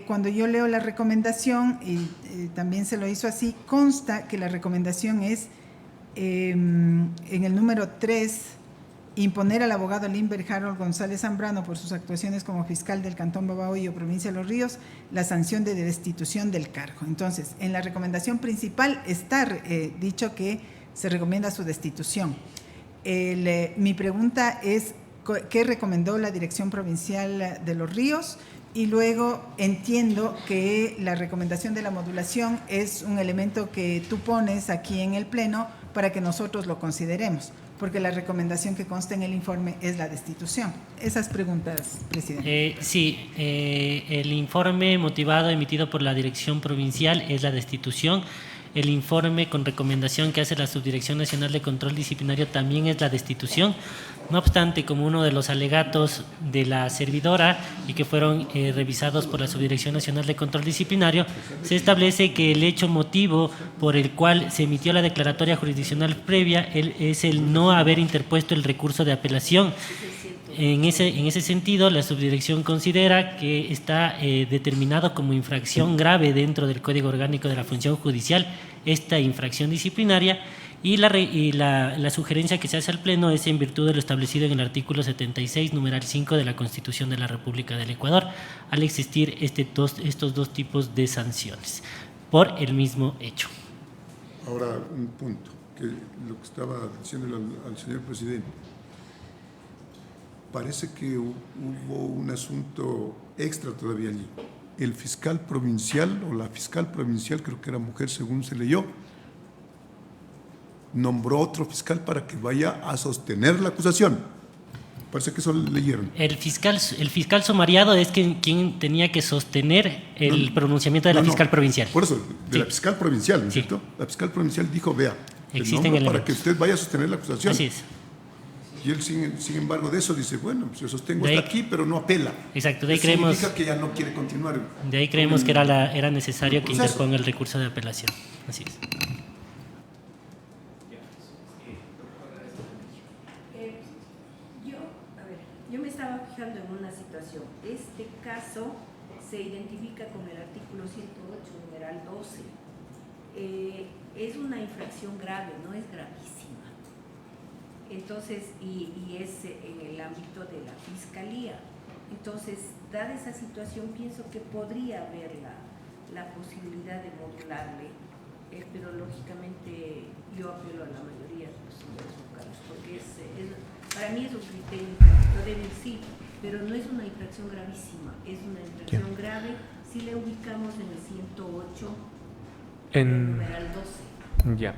cuando yo leo la recomendación, y también se lo hizo así, consta que la recomendación es en el número 3, imponer al abogado Limber Harold González Zambrano por sus actuaciones como fiscal del Cantón Babahoyo, provincia de Los Ríos, la sanción de destitución del cargo. Entonces, en la recomendación principal está dicho que se recomienda su destitución. Mi pregunta es, ¿qué recomendó la Dirección Provincial de Los Ríos? Y luego entiendo que la recomendación de la modulación es un elemento que tú pones aquí en el Pleno para que nosotros lo consideremos, porque la recomendación que consta en el informe es la destitución. Esas preguntas, presidente. Sí, el informe motivado emitido por la Dirección Provincial es la destitución. El informe con recomendación que hace la Subdirección Nacional de Control Disciplinario también es la destitución. No obstante, como uno de los alegatos de la servidora y que fueron revisados por la Subdirección Nacional de Control Disciplinario, se establece que el hecho motivo por el cual se emitió la declaratoria jurisdiccional previa es el no haber interpuesto el recurso de apelación. En ese sentido, la subdirección considera que está determinado como infracción grave dentro del Código Orgánico de la Función Judicial esta infracción disciplinaria y la sugerencia que se hace al Pleno es en virtud de lo establecido en el artículo 76, numeral 5 de la Constitución de la República del Ecuador, al existir estos dos tipos de sanciones por el mismo hecho. Ahora, un punto, que lo que estaba diciendo al señor presidente. Parece que hubo un asunto extra todavía allí. El fiscal provincial o la fiscal provincial, creo que era mujer según se leyó, nombró otro fiscal para que vaya a sostener la acusación. Parece que eso leyeron. El fiscal sumariado es quien tenía que sostener el pronunciamiento de la fiscal provincial. Por eso, la fiscal provincial, ¿no es cierto? La fiscal provincial dijo, vea, existen el para que usted vaya a sostener la acusación. Así es. Y él, sin embargo, de eso dice, bueno, pues yo sostengo hasta aquí, pero no apela. Exacto, de ahí eso creemos. Significa que ya no quiere continuar. De ahí creemos que era necesario que interponga el recurso de apelación. Así es. Yo me estaba fijando en una situación. Este caso se identifica con el artículo 108, numeral 12. Es una infracción grave, no es gravísima. Entonces, y es en el ámbito de la Fiscalía. Entonces, dada esa situación, pienso que podría haber la posibilidad de modularle, pero lógicamente yo apelo a la mayoría de los señores vocales, porque para mí es un criterio debe sí, pero no es una infracción gravísima, es una infracción grave si le ubicamos en el 108, numeral 12. Ya.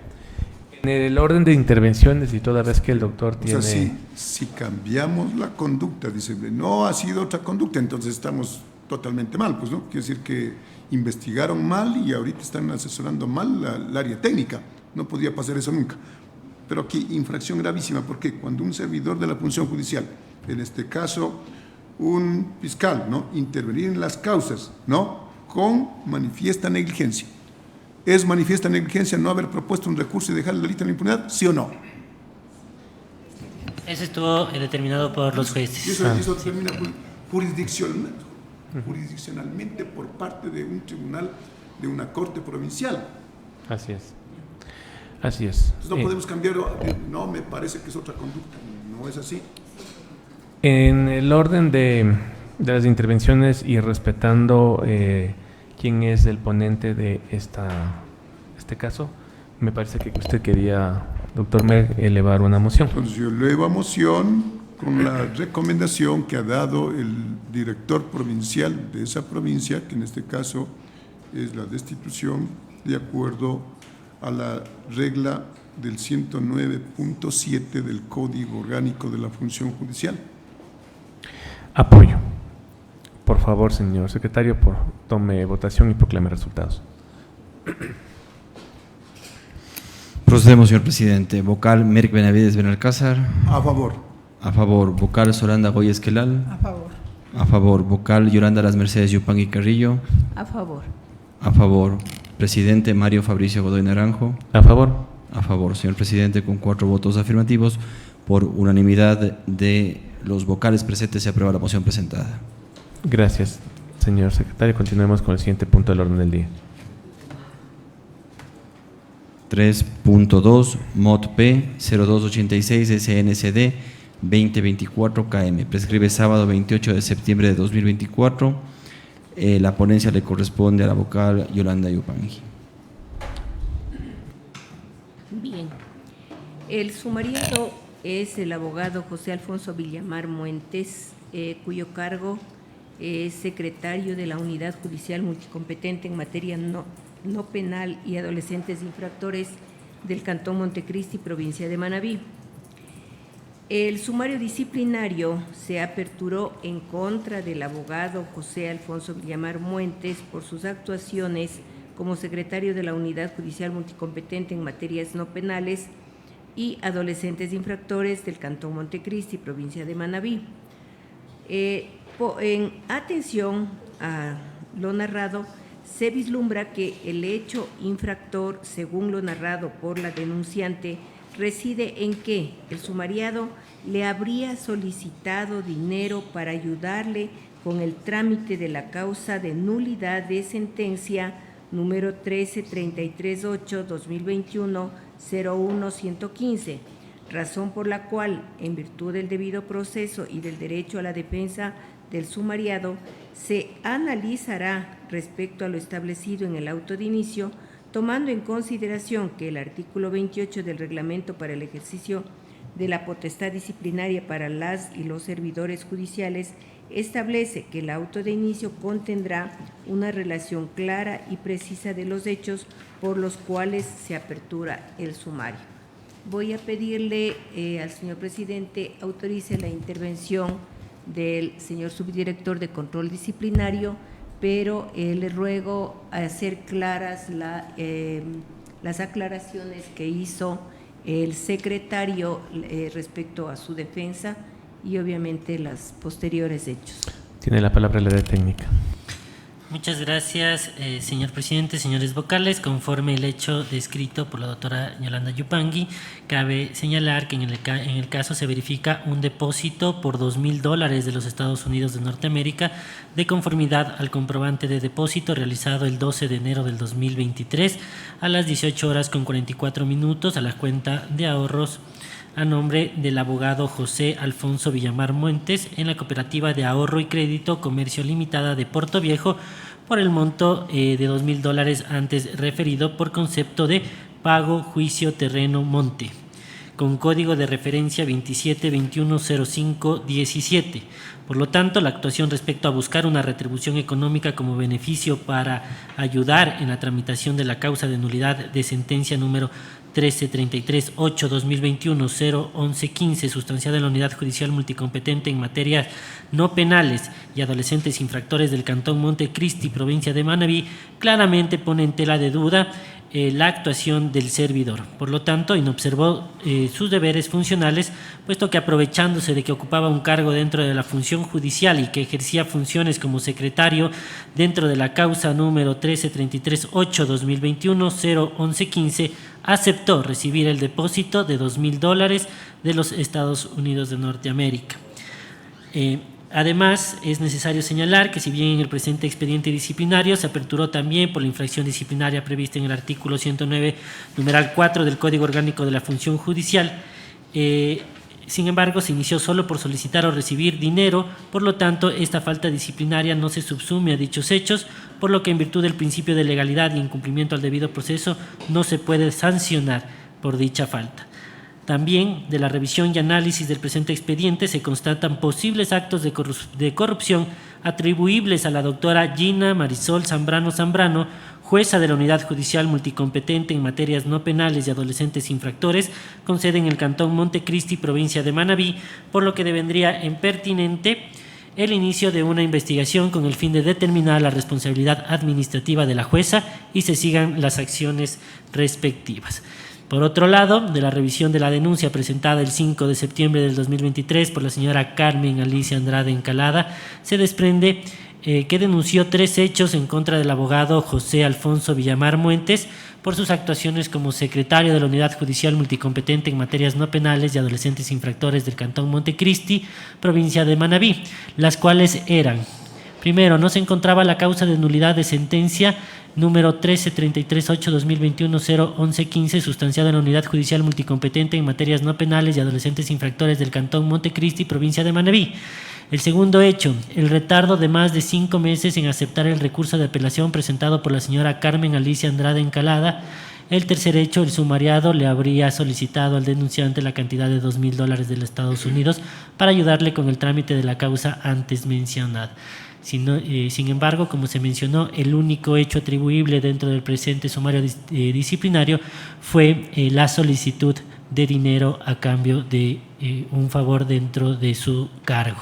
En el orden de intervenciones y toda vez que el doctor tiene... O sea, si cambiamos la conducta, dice, no ha sido otra conducta, entonces estamos totalmente mal, pues, ¿no? Quiere decir que investigaron mal y ahorita están asesorando mal el área técnica. No podía pasar eso nunca. Pero aquí, infracción gravísima, porque cuando un servidor de la función judicial, en este caso un fiscal, ¿no? Intervenir en las causas, ¿no? Con manifiesta negligencia. ¿Es manifiesta negligencia no haber propuesto un recurso y dejar el delito en la impunidad? ¿Sí o no? Eso estuvo determinado por los jueces. Y eso determina jurisdiccionalmente por parte de un tribunal, de una corte provincial. Así es. Así es. Entonces no podemos cambiar, no, me parece que es otra conducta. No es así. En el orden de las intervenciones y respetando quién es el ponente de este caso, me parece que usted quería, doctor Merck, elevar una moción. Entonces yo elevo a moción con la recomendación que ha dado el director provincial de esa provincia, que en este caso es la destitución de acuerdo a la regla del 109.7 del Código Orgánico de la Función Judicial. Apoyo. Por favor, señor secretario, tome votación y proclame resultados. Procedemos, señor presidente. Vocal Merck Benavides Benalcázar. A favor. A favor. Vocal Soranda Goya Esquelal. A favor. A favor. Vocal Yolanda Las Mercedes Yupangui Carrillo. A favor. A favor. Presidente Mario Fabricio Godoy Naranjo. A favor. A favor, señor presidente, con 4 votos afirmativos, por unanimidad de los vocales presentes se aprueba la moción presentada. Gracias, señor secretario. Continuemos con el siguiente punto del orden del día. 3.2 Mod P 0286 SNCD 2024 KM. Prescribe sábado 28 de septiembre de 2024. La ponencia le corresponde a la vocal Yolanda Yupangui. Bien. El sumariado es el abogado José Alfonso Villamar Muentes, cuyo cargo es secretario de la Unidad Judicial Multicompetente en materia no penal y adolescentes infractores del Cantón Montecristi, provincia de Manabí. El sumario disciplinario se aperturó en contra del abogado José Alfonso Villamar Muentes por sus actuaciones como secretario de la Unidad Judicial Multicompetente en materias no penales y adolescentes infractores del Cantón Montecristi, provincia de Manabí. En atención a lo narrado, se vislumbra que el hecho infractor, según lo narrado por la denunciante, reside en que el sumariado le habría solicitado dinero para ayudarle con el trámite de la causa de nulidad de sentencia número 13338-2021-01-115, razón por la cual, en virtud del debido proceso y del derecho a la defensa del sumariado, se analizará respecto a lo establecido en el auto de inicio, tomando en consideración que el artículo 28 del Reglamento para el ejercicio de la potestad disciplinaria para las y los servidores judiciales establece que el auto de inicio contendrá una relación clara y precisa de los hechos por los cuales se apertura el sumario. Voy a pedirle al señor presidente autorice la intervención del señor subdirector de control disciplinario, pero le ruego hacer claras las aclaraciones que hizo el secretario respecto a su defensa y obviamente los posteriores hechos. Tiene la palabra la área técnica. Muchas gracias, señor presidente, señores vocales. Conforme el hecho descrito por la doctora Yolanda Yupangui, cabe señalar que en el caso se verifica un depósito por $2,000 de los Estados Unidos de Norteamérica de conformidad al comprobante de depósito realizado el 12 de enero del 2023 a las 18:44 a la cuenta de ahorros a nombre del abogado José Alfonso Villamar Muentes en la Cooperativa de Ahorro y Crédito Comercio Limitada de Puerto Viejo por el monto de $2,000 antes referido por concepto de pago, juicio, terreno, monte, con código de referencia 27210517. Por lo tanto, la actuación respecto a buscar una retribución económica como beneficio para ayudar en la tramitación de la causa de nulidad de sentencia número 1333-8-2021-01115, sustanciada en la Unidad Judicial Multicompetente en materias no penales y adolescentes infractores del Cantón Montecristi, provincia de Manabí, claramente pone en tela de duda la actuación del servidor. Por lo tanto, inobservó sus deberes funcionales, puesto que aprovechándose de que ocupaba un cargo dentro de la función judicial y que ejercía funciones como secretario dentro de la causa número 1333-8-2021-01115, aceptó recibir el depósito de $2.000 de los Estados Unidos de Norteamérica. Además, es necesario señalar que si bien en el presente expediente disciplinario se aperturó también por la infracción disciplinaria prevista en el artículo 109, numeral 4 del Código Orgánico de la Función Judicial, sin embargo, se inició solo por solicitar o recibir dinero, por lo tanto, esta falta disciplinaria no se subsume a dichos hechos, por lo que en virtud del principio de legalidad y incumplimiento al debido proceso no se puede sancionar por dicha falta. También, de la revisión y análisis del presente expediente, se constatan posibles actos de corrupción atribuibles a la doctora Gina Marisol Zambrano, jueza de la Unidad Judicial Multicompetente en materias no penales y adolescentes infractores, con sede en el Cantón Montecristi, provincia de Manabí, por lo que devendría en pertinente el inicio de una investigación con el fin de determinar la responsabilidad administrativa de la jueza y se sigan las acciones respectivas. Por otro lado, de la revisión de la denuncia presentada el 5 de septiembre del 2023 por la señora Carmen Alicia Andrade Encalada, se desprende que denunció 3 hechos en contra del abogado José Alfonso Villamar Muentes por sus actuaciones como secretario de la Unidad Judicial Multicompetente en materias no penales y adolescentes infractores del Cantón Montecristi, provincia de Manabí, las cuales eran: primero, no se encontraba la causa de nulidad de sentencia número 1333-8-2021-01115, sustanciada en la Unidad Judicial Multicompetente en materias no penales y adolescentes infractores del Cantón Montecristi, provincia de Manabí. El segundo hecho, el retardo de más de 5 meses en aceptar el recurso de apelación presentado por la señora Carmen Alicia Andrade Encalada. El tercer hecho, el sumariado le habría solicitado al denunciante la cantidad de $2.000 de los Estados Unidos para ayudarle con el trámite de la causa antes mencionada. Sin embargo, como se mencionó, el único hecho atribuible dentro del presente sumario disciplinario fue la solicitud de dinero a cambio de un favor dentro de su cargo.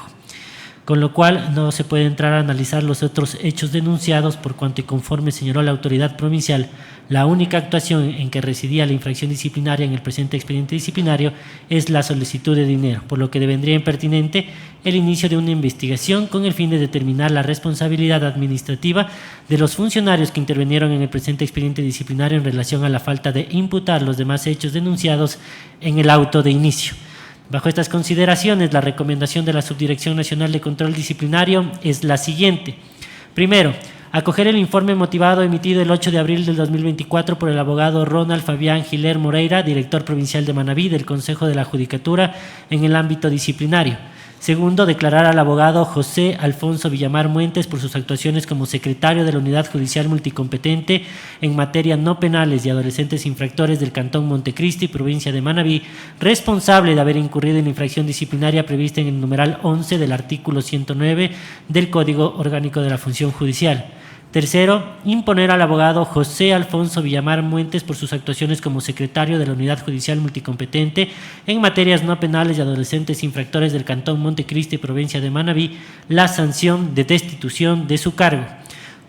Con lo cual no se puede entrar a analizar los otros hechos denunciados, por cuanto y conforme señaló la autoridad provincial, la única actuación en que residía la infracción disciplinaria en el presente expediente disciplinario es la solicitud de dinero, por lo que devendría impertinente el inicio de una investigación con el fin de determinar la responsabilidad administrativa de los funcionarios que intervinieron en el presente expediente disciplinario en relación a la falta de imputar los demás hechos denunciados en el auto de inicio. Bajo estas consideraciones, la recomendación de la Subdirección Nacional de Control Disciplinario es la siguiente. Primero, acoger el informe motivado emitido el 8 de abril del 2024 por el abogado Ronald Fabián Giler Moreira, director provincial de Manabí del Consejo de la Judicatura en el ámbito disciplinario. Segundo, declarar al abogado José Alfonso Villamar Muentes por sus actuaciones como secretario de la Unidad Judicial Multicompetente en materia no penales y adolescentes infractores del Cantón Montecristi, provincia de Manabí, responsable de haber incurrido en la infracción disciplinaria prevista en el numeral 11 del artículo 109 del Código Orgánico de la Función Judicial. Tercero, imponer al abogado José Alfonso Villamar Muentes por sus actuaciones como secretario de la Unidad Judicial Multicompetente en materias no penales y adolescentes infractores del Cantón Montecristi, provincia de Manabí, la sanción de destitución de su cargo.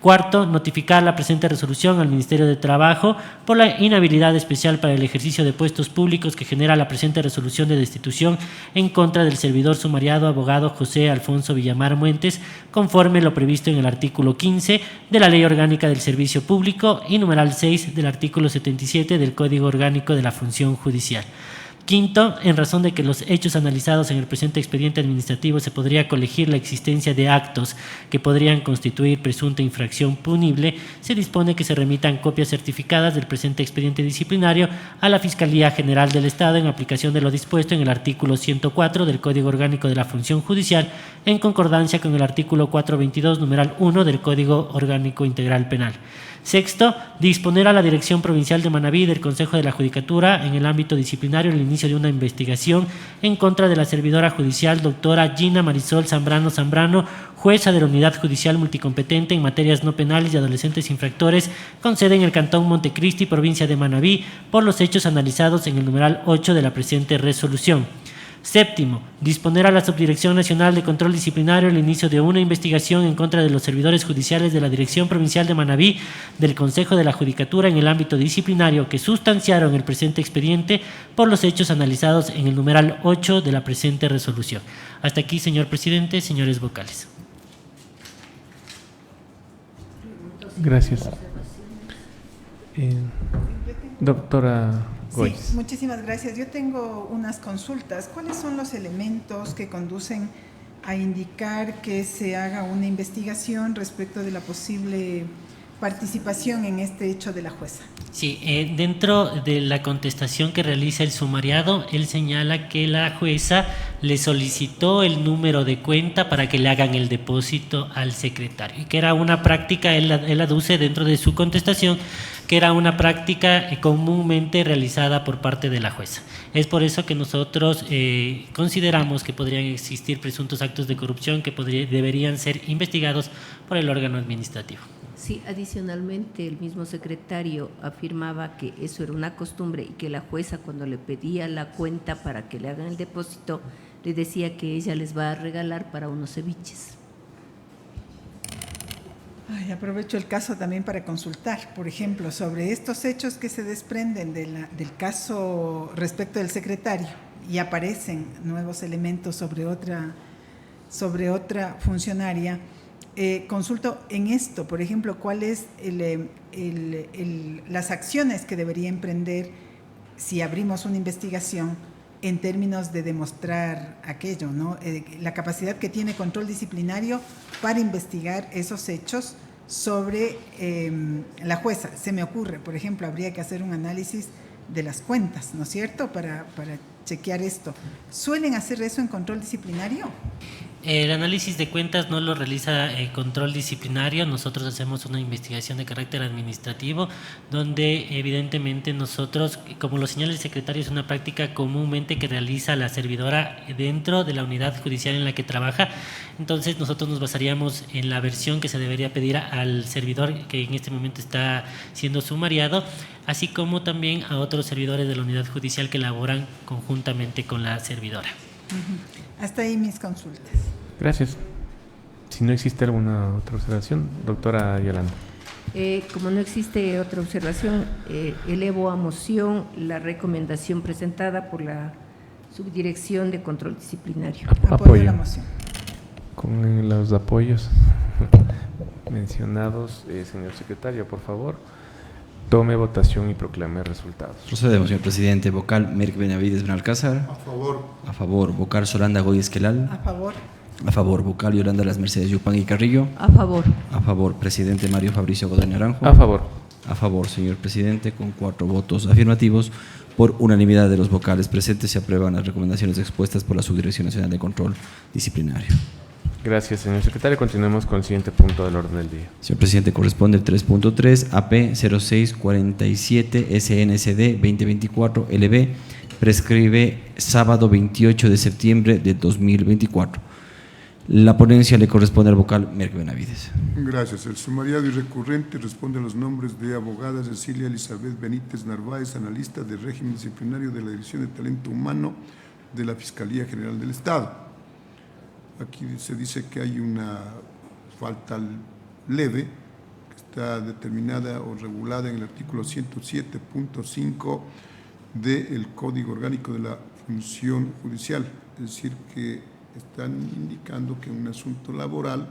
Cuarto, notificar la presente resolución al Ministerio de Trabajo por la inhabilidad especial para el ejercicio de puestos públicos que genera la presente resolución de destitución en contra del servidor sumariado abogado José Alfonso Villamar Muentes, conforme lo previsto en el artículo 15 de la Ley Orgánica del Servicio Público y numeral 6 del artículo 77 del Código Orgánico de la Función Judicial. Quinto, en razón de que los hechos analizados en el presente expediente administrativo se podría colegir la existencia de actos que podrían constituir presunta infracción punible, se dispone que se remitan copias certificadas del presente expediente disciplinario a la Fiscalía General del Estado en aplicación de lo dispuesto en el artículo 104 del Código Orgánico de la Función Judicial, en concordancia con el artículo 422, numeral 1 del Código Orgánico Integral Penal. Sexto, disponer a la Dirección Provincial de Manabí del Consejo de la Judicatura en el ámbito disciplinario el inicio de una investigación en contra de la servidora judicial doctora Gina Marisol Zambrano, jueza de la Unidad Judicial Multicompetente en materias no penales y adolescentes infractores, con sede en el Cantón Montecristi, provincia de Manabí, por los hechos analizados en el numeral 8 de la presente resolución. Séptimo, disponer a la Subdirección Nacional de Control Disciplinario el inicio de una investigación en contra de los servidores judiciales de la Dirección Provincial de Manabí del Consejo de la Judicatura en el ámbito disciplinario que sustanciaron el presente expediente por los hechos analizados en el numeral 8 de la presente resolución. Hasta aquí, señor presidente, señores vocales. Gracias. Doctora Goiz. Sí, muchísimas gracias. Yo tengo unas consultas. ¿Cuáles son los elementos que conducen a indicar que se haga una investigación respecto de la posible participación en este hecho de la jueza? Sí, dentro de la contestación que realiza el sumariado, él señala que la jueza le solicitó el número de cuenta para que le hagan el depósito al secretario, y que era una práctica, él aduce dentro de su contestación, que era una práctica comúnmente realizada por parte de la jueza. Es por eso que nosotros consideramos que podrían existir presuntos actos de corrupción que deberían ser investigados por el órgano administrativo. Sí, adicionalmente el mismo secretario afirmaba que eso era una costumbre y que la jueza, cuando le pedía la cuenta para que le hagan el depósito, le decía que ella les va a regalar para unos ceviches. Ay, aprovecho el caso también para consultar, por ejemplo, sobre estos hechos que se desprenden del caso respecto del secretario y aparecen nuevos elementos sobre otra funcionaria. Consulto en esto, por ejemplo, cuáles las acciones que debería emprender si abrimos una investigación en términos de demostrar aquello, ¿no? La capacidad que tiene control disciplinario para investigar esos hechos sobre la jueza. Se me ocurre, por ejemplo, habría que hacer un análisis de las cuentas, ¿no es cierto?, para chequear esto. ¿Suelen hacer eso en control disciplinario? El análisis de cuentas no lo realiza control disciplinario. Nosotros hacemos una investigación de carácter administrativo donde evidentemente nosotros, como lo señala el secretario, es una práctica comúnmente que realiza la servidora dentro de la unidad judicial en la que trabaja. Entonces nosotros nos basaríamos en la versión que se debería pedir al servidor que en este momento está siendo sumariado, así como también a otros servidores de la unidad judicial que laboran conjuntamente con la servidora. Hasta ahí mis consultas. Gracias. Si no existe alguna otra observación, doctora Yolanda. Como no existe otra observación, elevo a moción la recomendación presentada por la Subdirección de Control Disciplinario. Apoyo la moción. Con los apoyos mencionados, señor secretario, por favor, tome votación y proclame resultados. Procedemos, señor presidente. Vocal Merck Benavides Benalcázar. A favor. A favor. Vocal Solanda Goy Esquelal. A favor. A favor. Vocal Yolanda Las Mercedes Yupanqui Carrillo. A favor. A favor. Presidente Mario Fabricio Godoy Naranjo. A favor. A favor, señor presidente, con 4 votos afirmativos. Por unanimidad de los vocales presentes se aprueban las recomendaciones expuestas por la Subdirección Nacional de Control Disciplinario. Gracias, señor secretario. Continuemos con el siguiente punto del orden del día. Señor presidente, corresponde el 3.3 AP 0647 SNCD 2024 LB. Prescribe sábado 28 de septiembre de 2024. La ponencia le corresponde al vocal Merck Benavides. Gracias. El sumariado y recurrente responde a los nombres de abogada Cecilia Elizabeth Benítez Narváez, analista de régimen disciplinario de la Dirección de Talento Humano de la Fiscalía General del Estado. Aquí se dice que hay una falta leve que está determinada o regulada en el artículo 107.5 del Código Orgánico de la Función Judicial, es decir, que están indicando que en un asunto laboral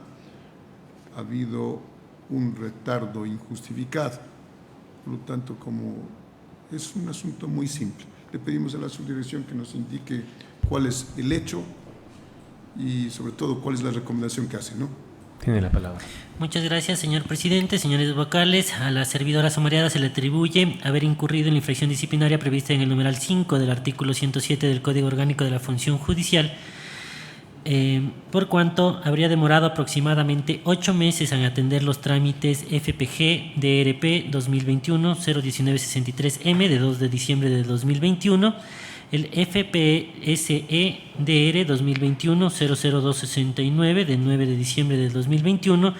ha habido un retardo injustificado. Por lo tanto, como es un asunto muy simple, le pedimos a la subdirección que nos indique cuál es el hecho y sobre todo cuál es la recomendación que hace, ¿no? Tiene la palabra. Muchas gracias, señor presidente. Señores vocales, a la servidora sumariada se le atribuye haber incurrido en la infracción disciplinaria prevista en el numeral 5 del artículo 107 del Código Orgánico de la Función Judicial, por cuanto habría demorado aproximadamente 8 meses en atender los trámites FPG DRP 2021-01963M de 2 de diciembre de 2021, el FPSE DR 2021-00269 de 9 de diciembre de 2021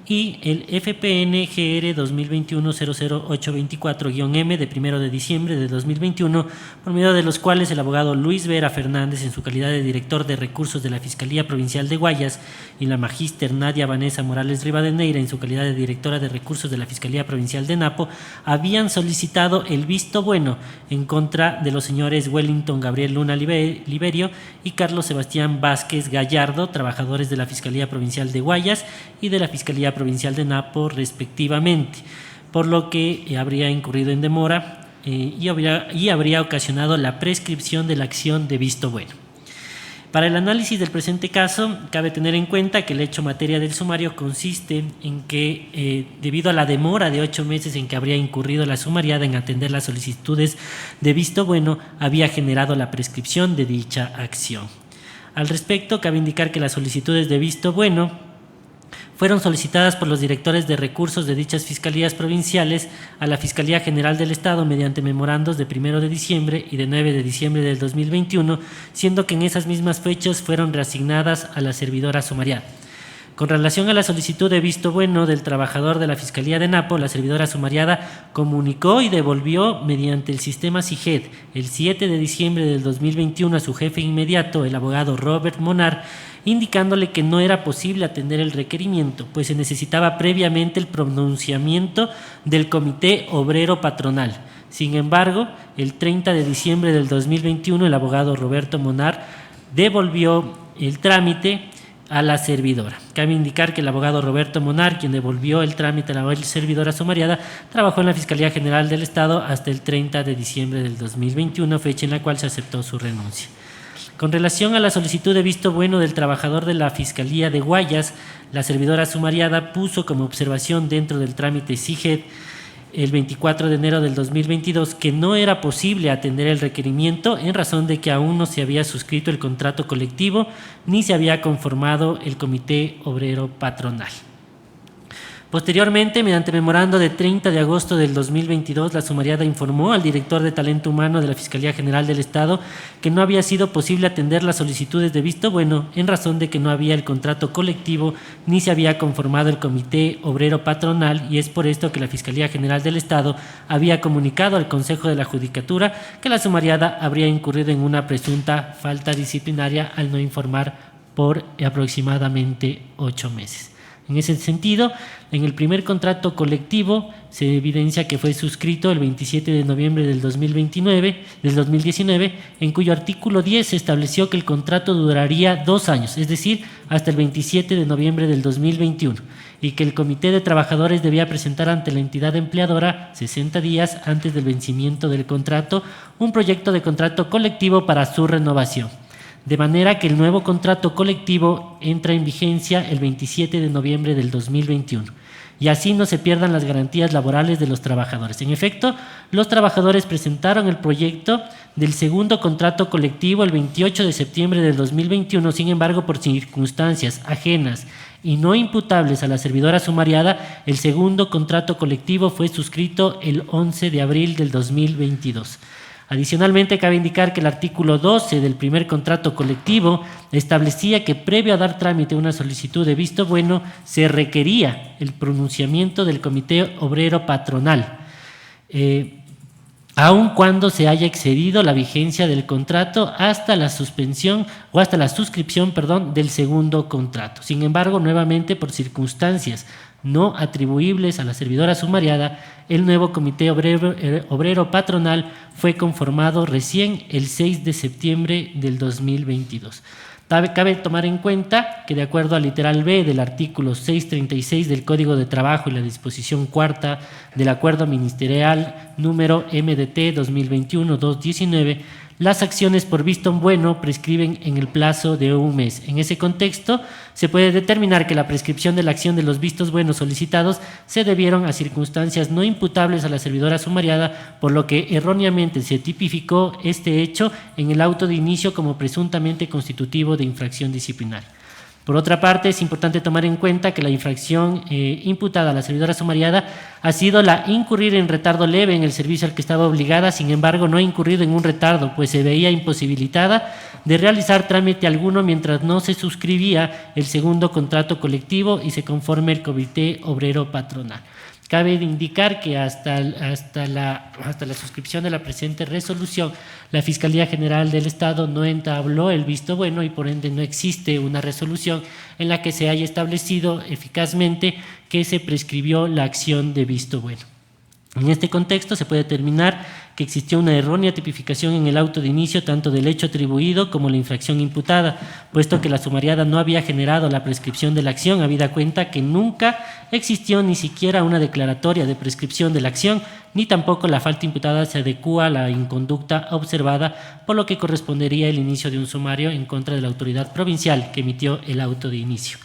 y el FPN GR 2021-00824-M de 1 de diciembre de 2021, por medio de los cuales el abogado Luis Vera Fernández, en su calidad de director de recursos de la Fiscalía Provincial de Guayas, y la magíster Nadia Vanessa Morales Rivadeneira, en su calidad de directora de recursos de la Fiscalía Provincial de Napo, habían solicitado el visto bueno en contra de los señores Wellington Gabriel Luna Liberio y Carlos Sebastián Vázquez Gallardo, trabajadores de la Fiscalía Provincial de Guayas y de la Fiscalía Provincial de Napo, respectivamente, por lo que habría incurrido en demora y habría ocasionado la prescripción de la acción de visto bueno. Para el análisis del presente caso, cabe tener en cuenta que el hecho materia del sumario consiste en que, debido a la demora de 8 meses en que habría incurrido la sumariada en atender las solicitudes de visto bueno, había generado la prescripción de dicha acción. Al respecto, cabe indicar que las solicitudes de visto bueno fueron solicitadas por los directores de recursos de dichas fiscalías provinciales a la Fiscalía General del Estado mediante memorandos de 1 de diciembre y de 9 de diciembre del 2021, siendo que en esas mismas fechas fueron reasignadas a la servidora sumariada. Con relación a la solicitud de visto bueno del trabajador de la Fiscalía de Napo, la servidora sumariada comunicó y devolvió mediante el sistema SIGED el 7 de diciembre del 2021 a su jefe inmediato, el abogado Robert Monar, indicándole que no era posible atender el requerimiento, pues se necesitaba previamente el pronunciamiento del Comité Obrero Patronal. Sin embargo, el 30 de diciembre del 2021, el abogado Roberto Monar devolvió el trámite a la servidora. Cabe indicar que el abogado Roberto Monar, quien devolvió el trámite a la servidora sumariada, trabajó en la Fiscalía General del Estado hasta el 30 de diciembre del 2021, fecha en la cual se aceptó su renuncia. Con relación a la solicitud de visto bueno del trabajador de la Fiscalía de Guayas, la servidora sumariada puso como observación dentro del trámite SIGED el 24 de enero del 2022 que no era posible atender el requerimiento en razón de que aún no se había suscrito el contrato colectivo ni se había conformado el Comité Obrero Patronal. Posteriormente, mediante memorando de 30 de agosto del 2022, la sumariada informó al director de Talento Humano de la Fiscalía General del Estado que no había sido posible atender las solicitudes de visto bueno en razón de que no había el contrato colectivo ni se había conformado el Comité Obrero Patronal, y es por esto que la Fiscalía General del Estado había comunicado al Consejo de la Judicatura que la sumariada habría incurrido en una presunta falta disciplinaria al no informar por aproximadamente 8 meses. En ese sentido, en el primer contrato colectivo se evidencia que fue suscrito el 27 de noviembre del 2019, en cuyo artículo 10 se estableció que el contrato duraría 2 años, es decir, hasta el 27 de noviembre del 2021, y que el Comité de Trabajadores debía presentar ante la entidad empleadora 60 días antes del vencimiento del contrato un proyecto de contrato colectivo para su renovación. De manera que el nuevo contrato colectivo entra en vigencia el 27 de noviembre del 2021 y así no se pierdan las garantías laborales de los trabajadores. En efecto, los trabajadores presentaron el proyecto del segundo contrato colectivo el 28 de septiembre del 2021, sin embargo, por circunstancias ajenas y no imputables a la servidora sumariada, el segundo contrato colectivo fue suscrito el 11 de abril del 2022. Adicionalmente, cabe indicar que el artículo 12 del primer contrato colectivo establecía que previo a dar trámite a una solicitud de visto bueno se requería el pronunciamiento del Comité Obrero Patronal, aun cuando se haya excedido la vigencia del contrato hasta la suscripción del segundo contrato. Sin embargo, nuevamente por circunstancias no atribuibles a la servidora sumariada, el nuevo Comité Obrero Patronal fue conformado recién el 6 de septiembre del 2022. Cabe tomar en cuenta que de acuerdo al literal B del artículo 636 del Código de Trabajo y la disposición cuarta del Acuerdo Ministerial número MDT 2021-219, las acciones por visto bueno prescriben en el plazo de 1 mes. En ese contexto, se puede determinar que la prescripción de la acción de los vistos buenos solicitados se debieron a circunstancias no imputables a la servidora sumariada, por lo que erróneamente se tipificó este hecho en el auto de inicio como presuntamente constitutivo de infracción disciplinaria. Por otra parte, es importante tomar en cuenta que la infracción imputada a la servidora sumariada ha sido la incurrir en retardo leve en el servicio al que estaba obligada, sin embargo no ha incurrido en un retardo, pues se veía imposibilitada de realizar trámite alguno mientras no se suscribía el segundo contrato colectivo y se conforme el comité obrero patronal. Cabe indicar que hasta la suscripción de la presente resolución, la Fiscalía General del Estado no entabló el visto bueno y por ende no existe una resolución en la que se haya establecido eficazmente que se prescribió la acción de visto bueno. En este contexto se puede determinar que existió una errónea tipificación en el auto de inicio tanto del hecho atribuido como la infracción imputada, puesto que la sumariada no había generado la prescripción de la acción, habida cuenta que nunca existió ni siquiera una declaratoria de prescripción de la acción, ni tampoco la falta imputada se adecúa a la inconducta observada, por lo que correspondería el inicio de un sumario en contra de la autoridad provincial que emitió el auto de inicio.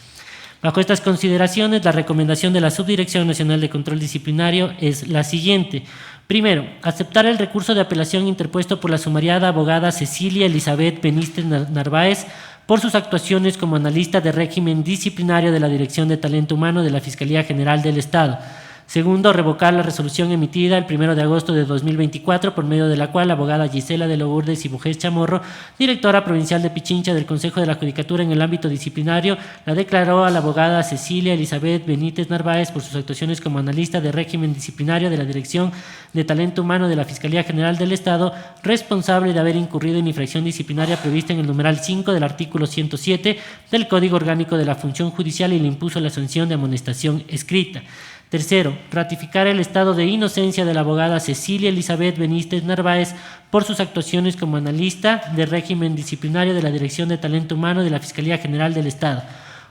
Bajo estas consideraciones, la recomendación de la Subdirección Nacional de Control Disciplinario es la siguiente. Primero, aceptar el recurso de apelación interpuesto por la sumariada abogada Cecilia Elizabeth Benítez Narváez por sus actuaciones como analista de régimen disciplinario de la Dirección de Talento Humano de la Fiscalía General del Estado. Segundo, revocar la resolución emitida el 1 de agosto de 2024, por medio de la cual la abogada Gisela de Lourdes y Bujés Chamorro, directora provincial de Pichincha del Consejo de la Judicatura en el ámbito disciplinario, la declaró a la abogada Cecilia Elizabeth Benítez Narváez por sus actuaciones como analista de régimen disciplinario de la Dirección de Talento Humano de la Fiscalía General del Estado, responsable de haber incurrido en infracción disciplinaria prevista en el numeral 5 del artículo 107 del Código Orgánico de la Función Judicial y le impuso la sanción de amonestación escrita. Tercero, ratificar el estado de inocencia de la abogada Cecilia Elizabeth Benítez Narváez por sus actuaciones como analista de régimen disciplinario de la Dirección de Talento Humano de la Fiscalía General del Estado.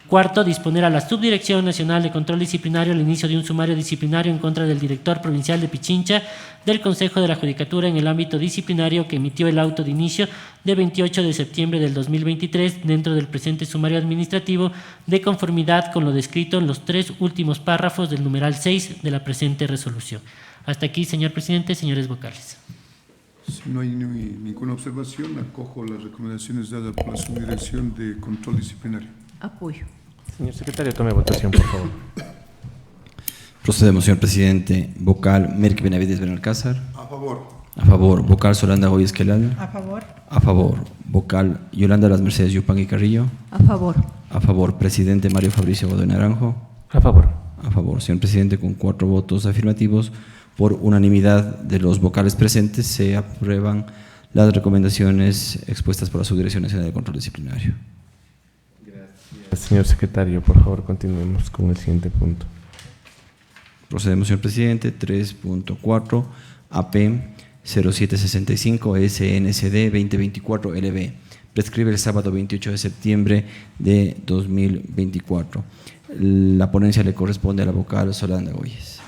Cuarto, disponer a la Subdirección Nacional de Control Disciplinario el inicio de un sumario disciplinario en contra del director provincial de Pichincha del Consejo de la Judicatura en el ámbito disciplinario que emitió el auto de inicio de 28 de septiembre del 2023 dentro del presente sumario administrativo, de conformidad con lo descrito en los 3 últimos párrafos del numeral 6 de la presente resolución. Hasta aquí, señor presidente, señores vocales. Si no hay ninguna observación, acojo las recomendaciones dadas por la Subdirección de Control Disciplinario. Apoyo. Señor secretario, tome votación, por favor. Procedemos, señor presidente. Vocal Merck Benavides Benalcázar. A favor. A favor. Vocal Solanda Goy Esquelal. A favor. A favor. Vocal Yolanda Las Mercedes Yupangui Carrillo. A favor. A favor. Presidente Mario Fabricio Godoy Naranjo. A favor. A favor. Señor presidente, con 4 votos afirmativos, por unanimidad de los vocales presentes, se aprueban las recomendaciones expuestas por la Subdirección Nacional de Control Disciplinario. Señor secretario, por favor, continuemos con el siguiente punto. Procedemos, señor presidente. 3.4 AP 0765 SNCD 2024 LB. Prescribe el sábado 28 de septiembre de 2024. La ponencia le corresponde a la vocal Solanda Goyes.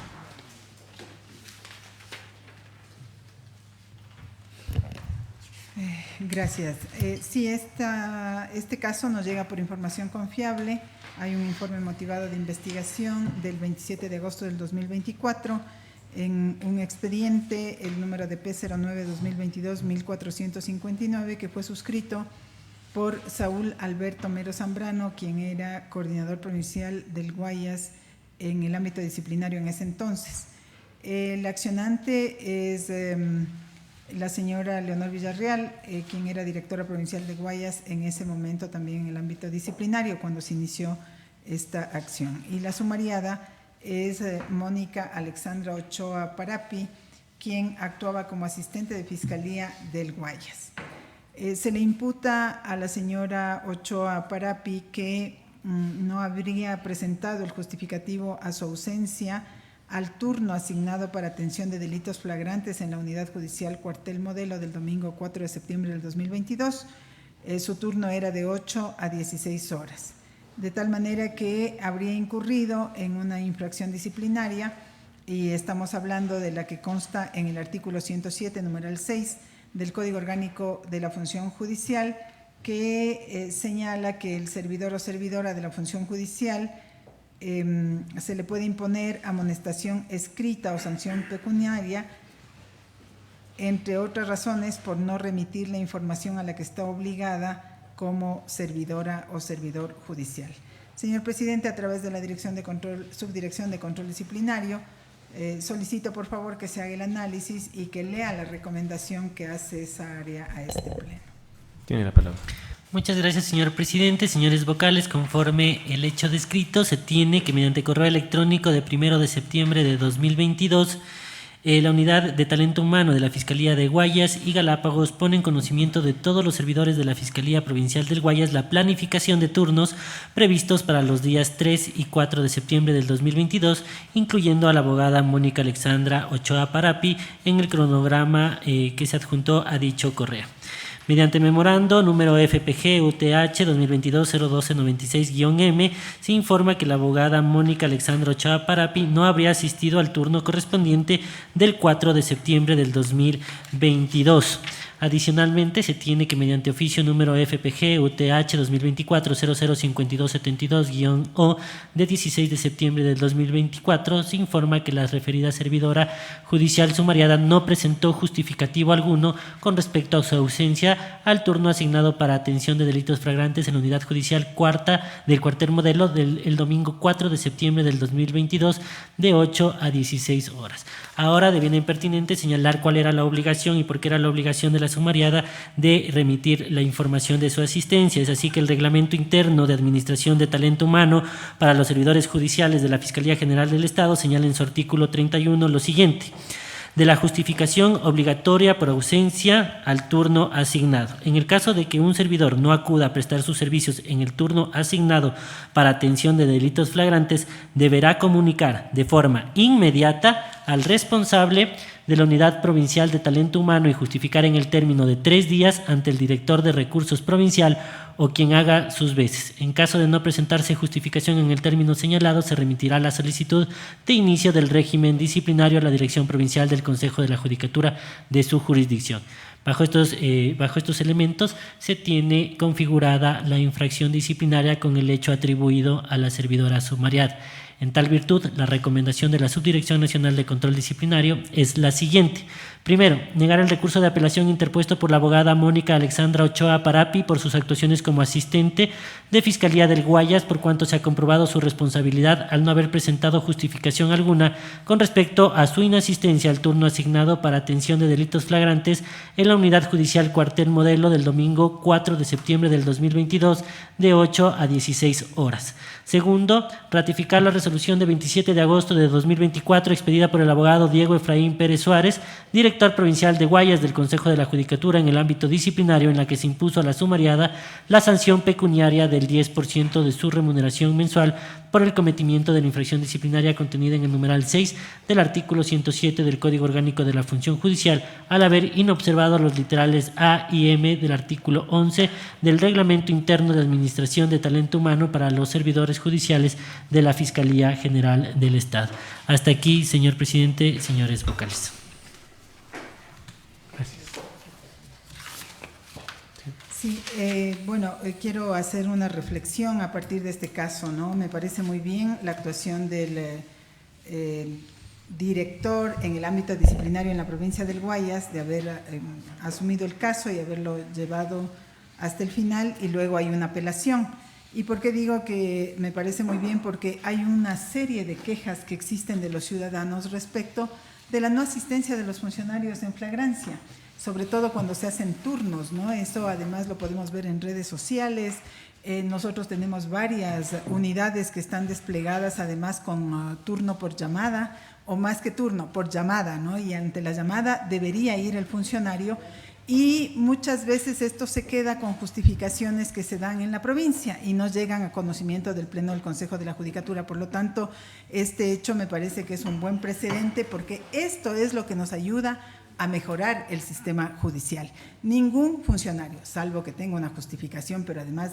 Gracias. Sí, este caso nos llega por información confiable. Hay un informe motivado de investigación del 27 de agosto del 2024 en un expediente, el número de P09-2022-1459, que fue suscrito por Saúl Alberto Mero Zambrano, quien era coordinador provincial del Guayas en el ámbito disciplinario en ese entonces. El accionante es la señora Leonor Villarreal, quien era directora provincial de Guayas en ese momento también en el ámbito disciplinario cuando se inició esta acción. Y la sumariada es Mónica Alexandra Ochoa Parapi, quien actuaba como asistente de Fiscalía del Guayas. Se le imputa a la señora Ochoa Parapi que no habría presentado el justificativo a su ausencia al turno asignado para atención de delitos flagrantes en la Unidad Judicial Cuartel Modelo del domingo 4 de septiembre del 2022. Su turno era de 8 a 16 horas. De tal manera que habría incurrido en una infracción disciplinaria, y estamos hablando de la que consta en el artículo 107, numeral 6 del Código Orgánico de la Función Judicial, que señala que el servidor o servidora de la función judicial se le puede imponer amonestación escrita o sanción pecuniaria, entre otras razones, por no remitir la información a la que está obligada como servidora o servidor judicial. Señor presidente, a través de la Subdirección de Control Disciplinario, solicito por favor que se haga el análisis y que lea la recomendación que hace esa área a este pleno. Tiene la palabra. Muchas gracias, señor presidente. Señores vocales, conforme el hecho descrito, se tiene que mediante correo electrónico de 1 de septiembre de 2022, la Unidad de Talento Humano de la Fiscalía de Guayas y Galápagos pone en conocimiento de todos los servidores de la Fiscalía Provincial del Guayas la planificación de turnos previstos para los días 3 y 4 de septiembre del 2022, incluyendo a la abogada Mónica Alexandra Ochoa Parapi en el cronograma que se adjuntó a dicho correo. Mediante memorando número FPG UTH 2022-01296-M, se informa que la abogada Mónica Alexandra Ochoa Parapi no habría asistido al turno correspondiente del 4 de septiembre del 2022. Adicionalmente, se tiene que mediante oficio número FPG UTH 2024-005272-O de 16 de septiembre del 2024, se informa que la referida servidora judicial sumariada no presentó justificativo alguno con respecto a su ausencia al turno asignado para atención de delitos flagrantes en la unidad judicial cuarta del cuartel modelo el domingo 4 de septiembre del 2022 de 8 a 16 horas. Ahora deviene impertinente señalar cuál era la obligación y por qué era la obligación de la sumariada de remitir la información de su asistencia. Es así que el Reglamento Interno de Administración de Talento Humano para los servidores judiciales de la Fiscalía General del Estado señala en su artículo 31 lo siguiente: de la justificación obligatoria por ausencia al turno asignado. En el caso de que un servidor no acuda a prestar sus servicios en el turno asignado para atención de delitos flagrantes, deberá comunicar de forma inmediata al responsable de la Unidad Provincial de Talento Humano y justificar en el término de 3 días ante el director de recursos provincial o quien haga sus veces. En caso de no presentarse justificación en el término señalado, se remitirá la solicitud de inicio del régimen disciplinario a la Dirección Provincial del Consejo de la Judicatura de su jurisdicción. Bajo estos elementos se tiene configurada la infracción disciplinaria con el hecho atribuido a la servidora sumariada. En tal virtud, la recomendación de la Subdirección Nacional de Control Disciplinario es la siguiente. Primero, negar el recurso de apelación interpuesto por la abogada Mónica Alexandra Ochoa Parapi por sus actuaciones como asistente de Fiscalía del Guayas, por cuanto se ha comprobado su responsabilidad al no haber presentado justificación alguna con respecto a su inasistencia al turno asignado para atención de delitos flagrantes en la Unidad Judicial Cuartel Modelo del domingo 4 de septiembre del 2022 de 8 a 16 horas. Segundo, ratificar la resolución de 27 de agosto de 2024 expedida por el abogado Diego Efraín Pérez Suárez, director provincial de Guayas del Consejo de la Judicatura en el ámbito disciplinario, en la que se impuso a la sumariada la sanción pecuniaria del 10% de su remuneración mensual por el cometimiento de la infracción disciplinaria contenida en el numeral 6 del artículo 107 del Código Orgánico de la Función Judicial, al haber inobservado los literales A y M del artículo 11 del Reglamento Interno de Administración de Talento Humano para los servidores judiciales de la Fiscalía General del Estado. Hasta aquí, señor presidente, señores vocales. Sí, quiero hacer una reflexión a partir de este caso, ¿no? Me parece muy bien la actuación del director en el ámbito disciplinario en la provincia del Guayas, de haber asumido el caso y haberlo llevado hasta el final, y luego hay una apelación. ¿Y por qué digo que me parece muy bien? Porque hay una serie de quejas que existen de los ciudadanos respecto de la no asistencia de los funcionarios en flagrancia, sobre todo cuando se hacen turnos, ¿no? Eso además lo podemos ver en redes sociales. Nosotros tenemos varias unidades que están desplegadas además con turno por llamada, o más que turno, por llamada, ¿no? Y ante la llamada debería ir el funcionario, y muchas veces esto se queda con justificaciones que se dan en la provincia y no llegan a conocimiento del Pleno del Consejo de la Judicatura. Por lo tanto, este hecho me parece que es un buen precedente, porque esto es lo que nos ayuda a mejorar el sistema judicial. Ningún funcionario, salvo que tenga una justificación, pero además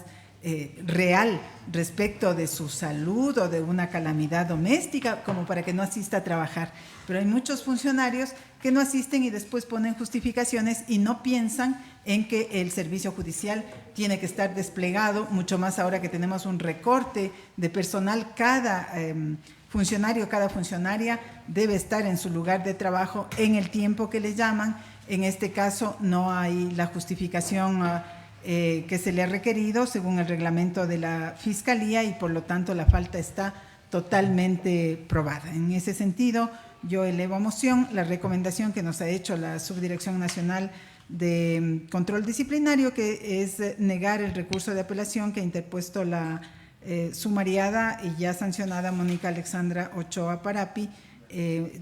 real respecto de su salud o de una calamidad doméstica, como para que no asista a trabajar. Pero hay muchos funcionarios que no asisten y después ponen justificaciones y no piensan en que el servicio judicial tiene que estar desplegado, mucho más ahora que tenemos un recorte de personal. Cada funcionario, cada funcionaria debe estar en su lugar de trabajo en el tiempo que le llaman. En este caso no hay la justificación que se le ha requerido según el reglamento de la Fiscalía y por lo tanto la falta está totalmente probada. En ese sentido, yo elevo a moción la recomendación que nos ha hecho la Subdirección Nacional de Control Disciplinario, que es negar el recurso de apelación que ha interpuesto la sumariada y ya sancionada Mónica Alexandra Ochoa Parapi,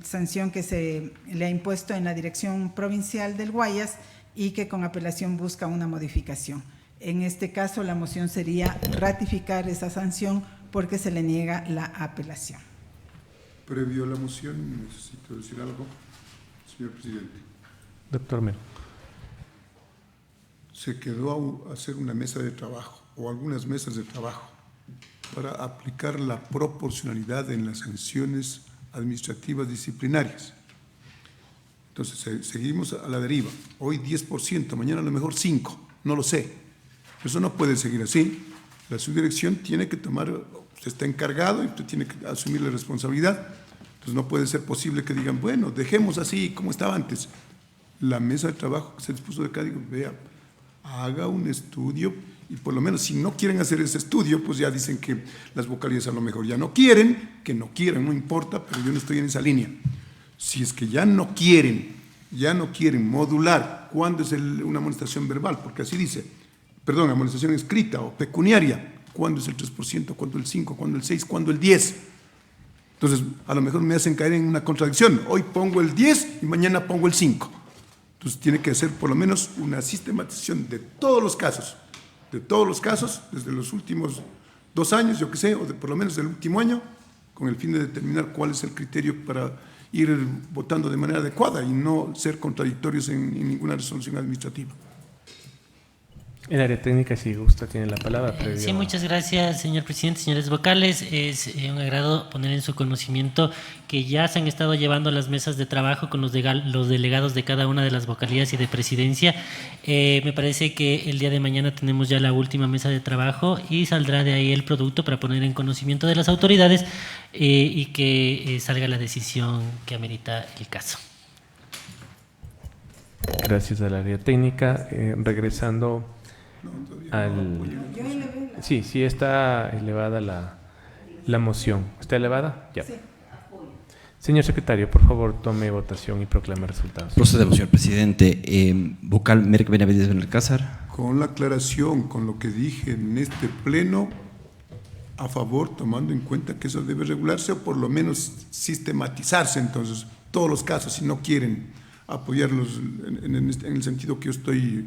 sanción que se le ha impuesto en la Dirección Provincial del Guayas y que con apelación busca una modificación. En este caso, la moción sería ratificar esa sanción porque se le niega la apelación. Previo a la moción, necesito decir algo, señor presidente. Doctor Melo. Se quedó a hacer una mesa de trabajo o algunas mesas de trabajo para aplicar la proporcionalidad en las sanciones administrativas disciplinarias. Entonces, seguimos a la deriva. Hoy 10%, mañana a lo mejor 5%, no lo sé. Eso no puede seguir así. La subdirección tiene que tomar, usted está encargado y usted tiene que asumir la responsabilidad. Entonces, no puede ser posible que digan, bueno, dejemos así como estaba antes. La mesa de trabajo que se dispuso de acá, digo, vea, haga un estudio y por lo menos si no quieren hacer ese estudio, pues ya dicen que las vocalías a lo mejor ya no quieren, que no quieren, no importa, pero yo no estoy en esa línea. Si es que ya no quieren modular cuándo es una amonestación verbal, porque así dice, perdón, amonestación escrita o pecuniaria, cuándo es el 3%, cuándo el 5%, cuándo el 6%, cuándo el 10%. Entonces, a lo mejor me hacen caer en una contradicción. Hoy pongo el 10% y mañana pongo el 5%. Entonces, tiene que hacer por lo menos una sistematización de todos los casos, desde los últimos 2 años, yo qué sé, o por lo menos del último año, con el fin de determinar cuál es el criterio para ir votando de manera adecuada y no ser contradictorios en ninguna resolución administrativa. El área técnica, si gusta, tiene la palabra. Sí, muchas gracias, señor presidente, señores vocales. Es un agrado poner en su conocimiento que ya se han estado llevando las mesas de trabajo con los delegados de cada una de las vocalías y de presidencia. Me parece que el día de mañana tenemos ya la última mesa de trabajo y saldrá de ahí el producto para poner en conocimiento de las autoridades y que salga la decisión que amerita el caso. Gracias al área técnica. Regresando Sí, está elevada la moción. ¿Está elevada? Ya. Sí. Señor secretario, por favor, tome votación y proclame resultados. Procedemos, señor presidente. Vocal Merck Benavides Benalcázar. Con la aclaración, con lo que dije en este pleno, a favor, tomando en cuenta que eso debe regularse o por lo menos sistematizarse. Entonces, todos los casos, si no quieren apoyarlos en el sentido que yo estoy,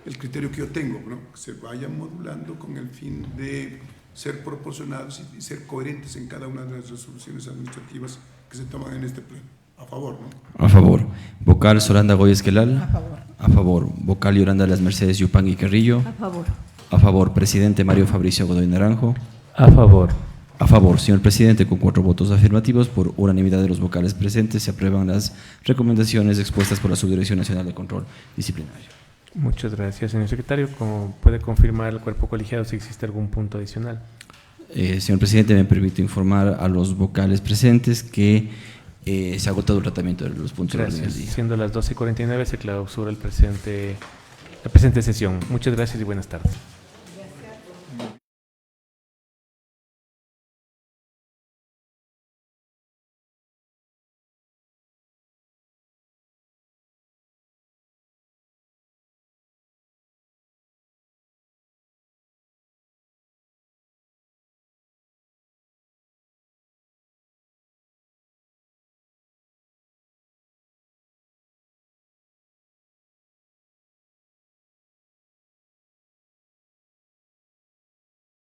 el criterio que yo tengo, ¿no? Que se vayan modulando con el fin de ser proporcionados y ser coherentes en cada una de las resoluciones administrativas que se toman en este pleno. A favor, ¿no? A favor. Vocal Solanda Goy Esquelal. A favor. A favor. Vocal Yolanda Las Mercedes Yupangui Carrillo. A favor. A favor. Presidente Mario Fabricio Godoy Naranjo. A favor. A favor, señor presidente, con 4 votos afirmativos, por unanimidad de los vocales presentes, se aprueban las recomendaciones expuestas por la Subdirección Nacional de Control Disciplinario. Muchas gracias, señor secretario. ¿Cómo puede confirmar el cuerpo colegiado si existe algún punto adicional? Señor presidente, me permito informar a los vocales presentes que se ha agotado el tratamiento de los puntos Gracias. del día. Siendo las 12:49, se clausura la presente sesión. Muchas gracias y buenas tardes.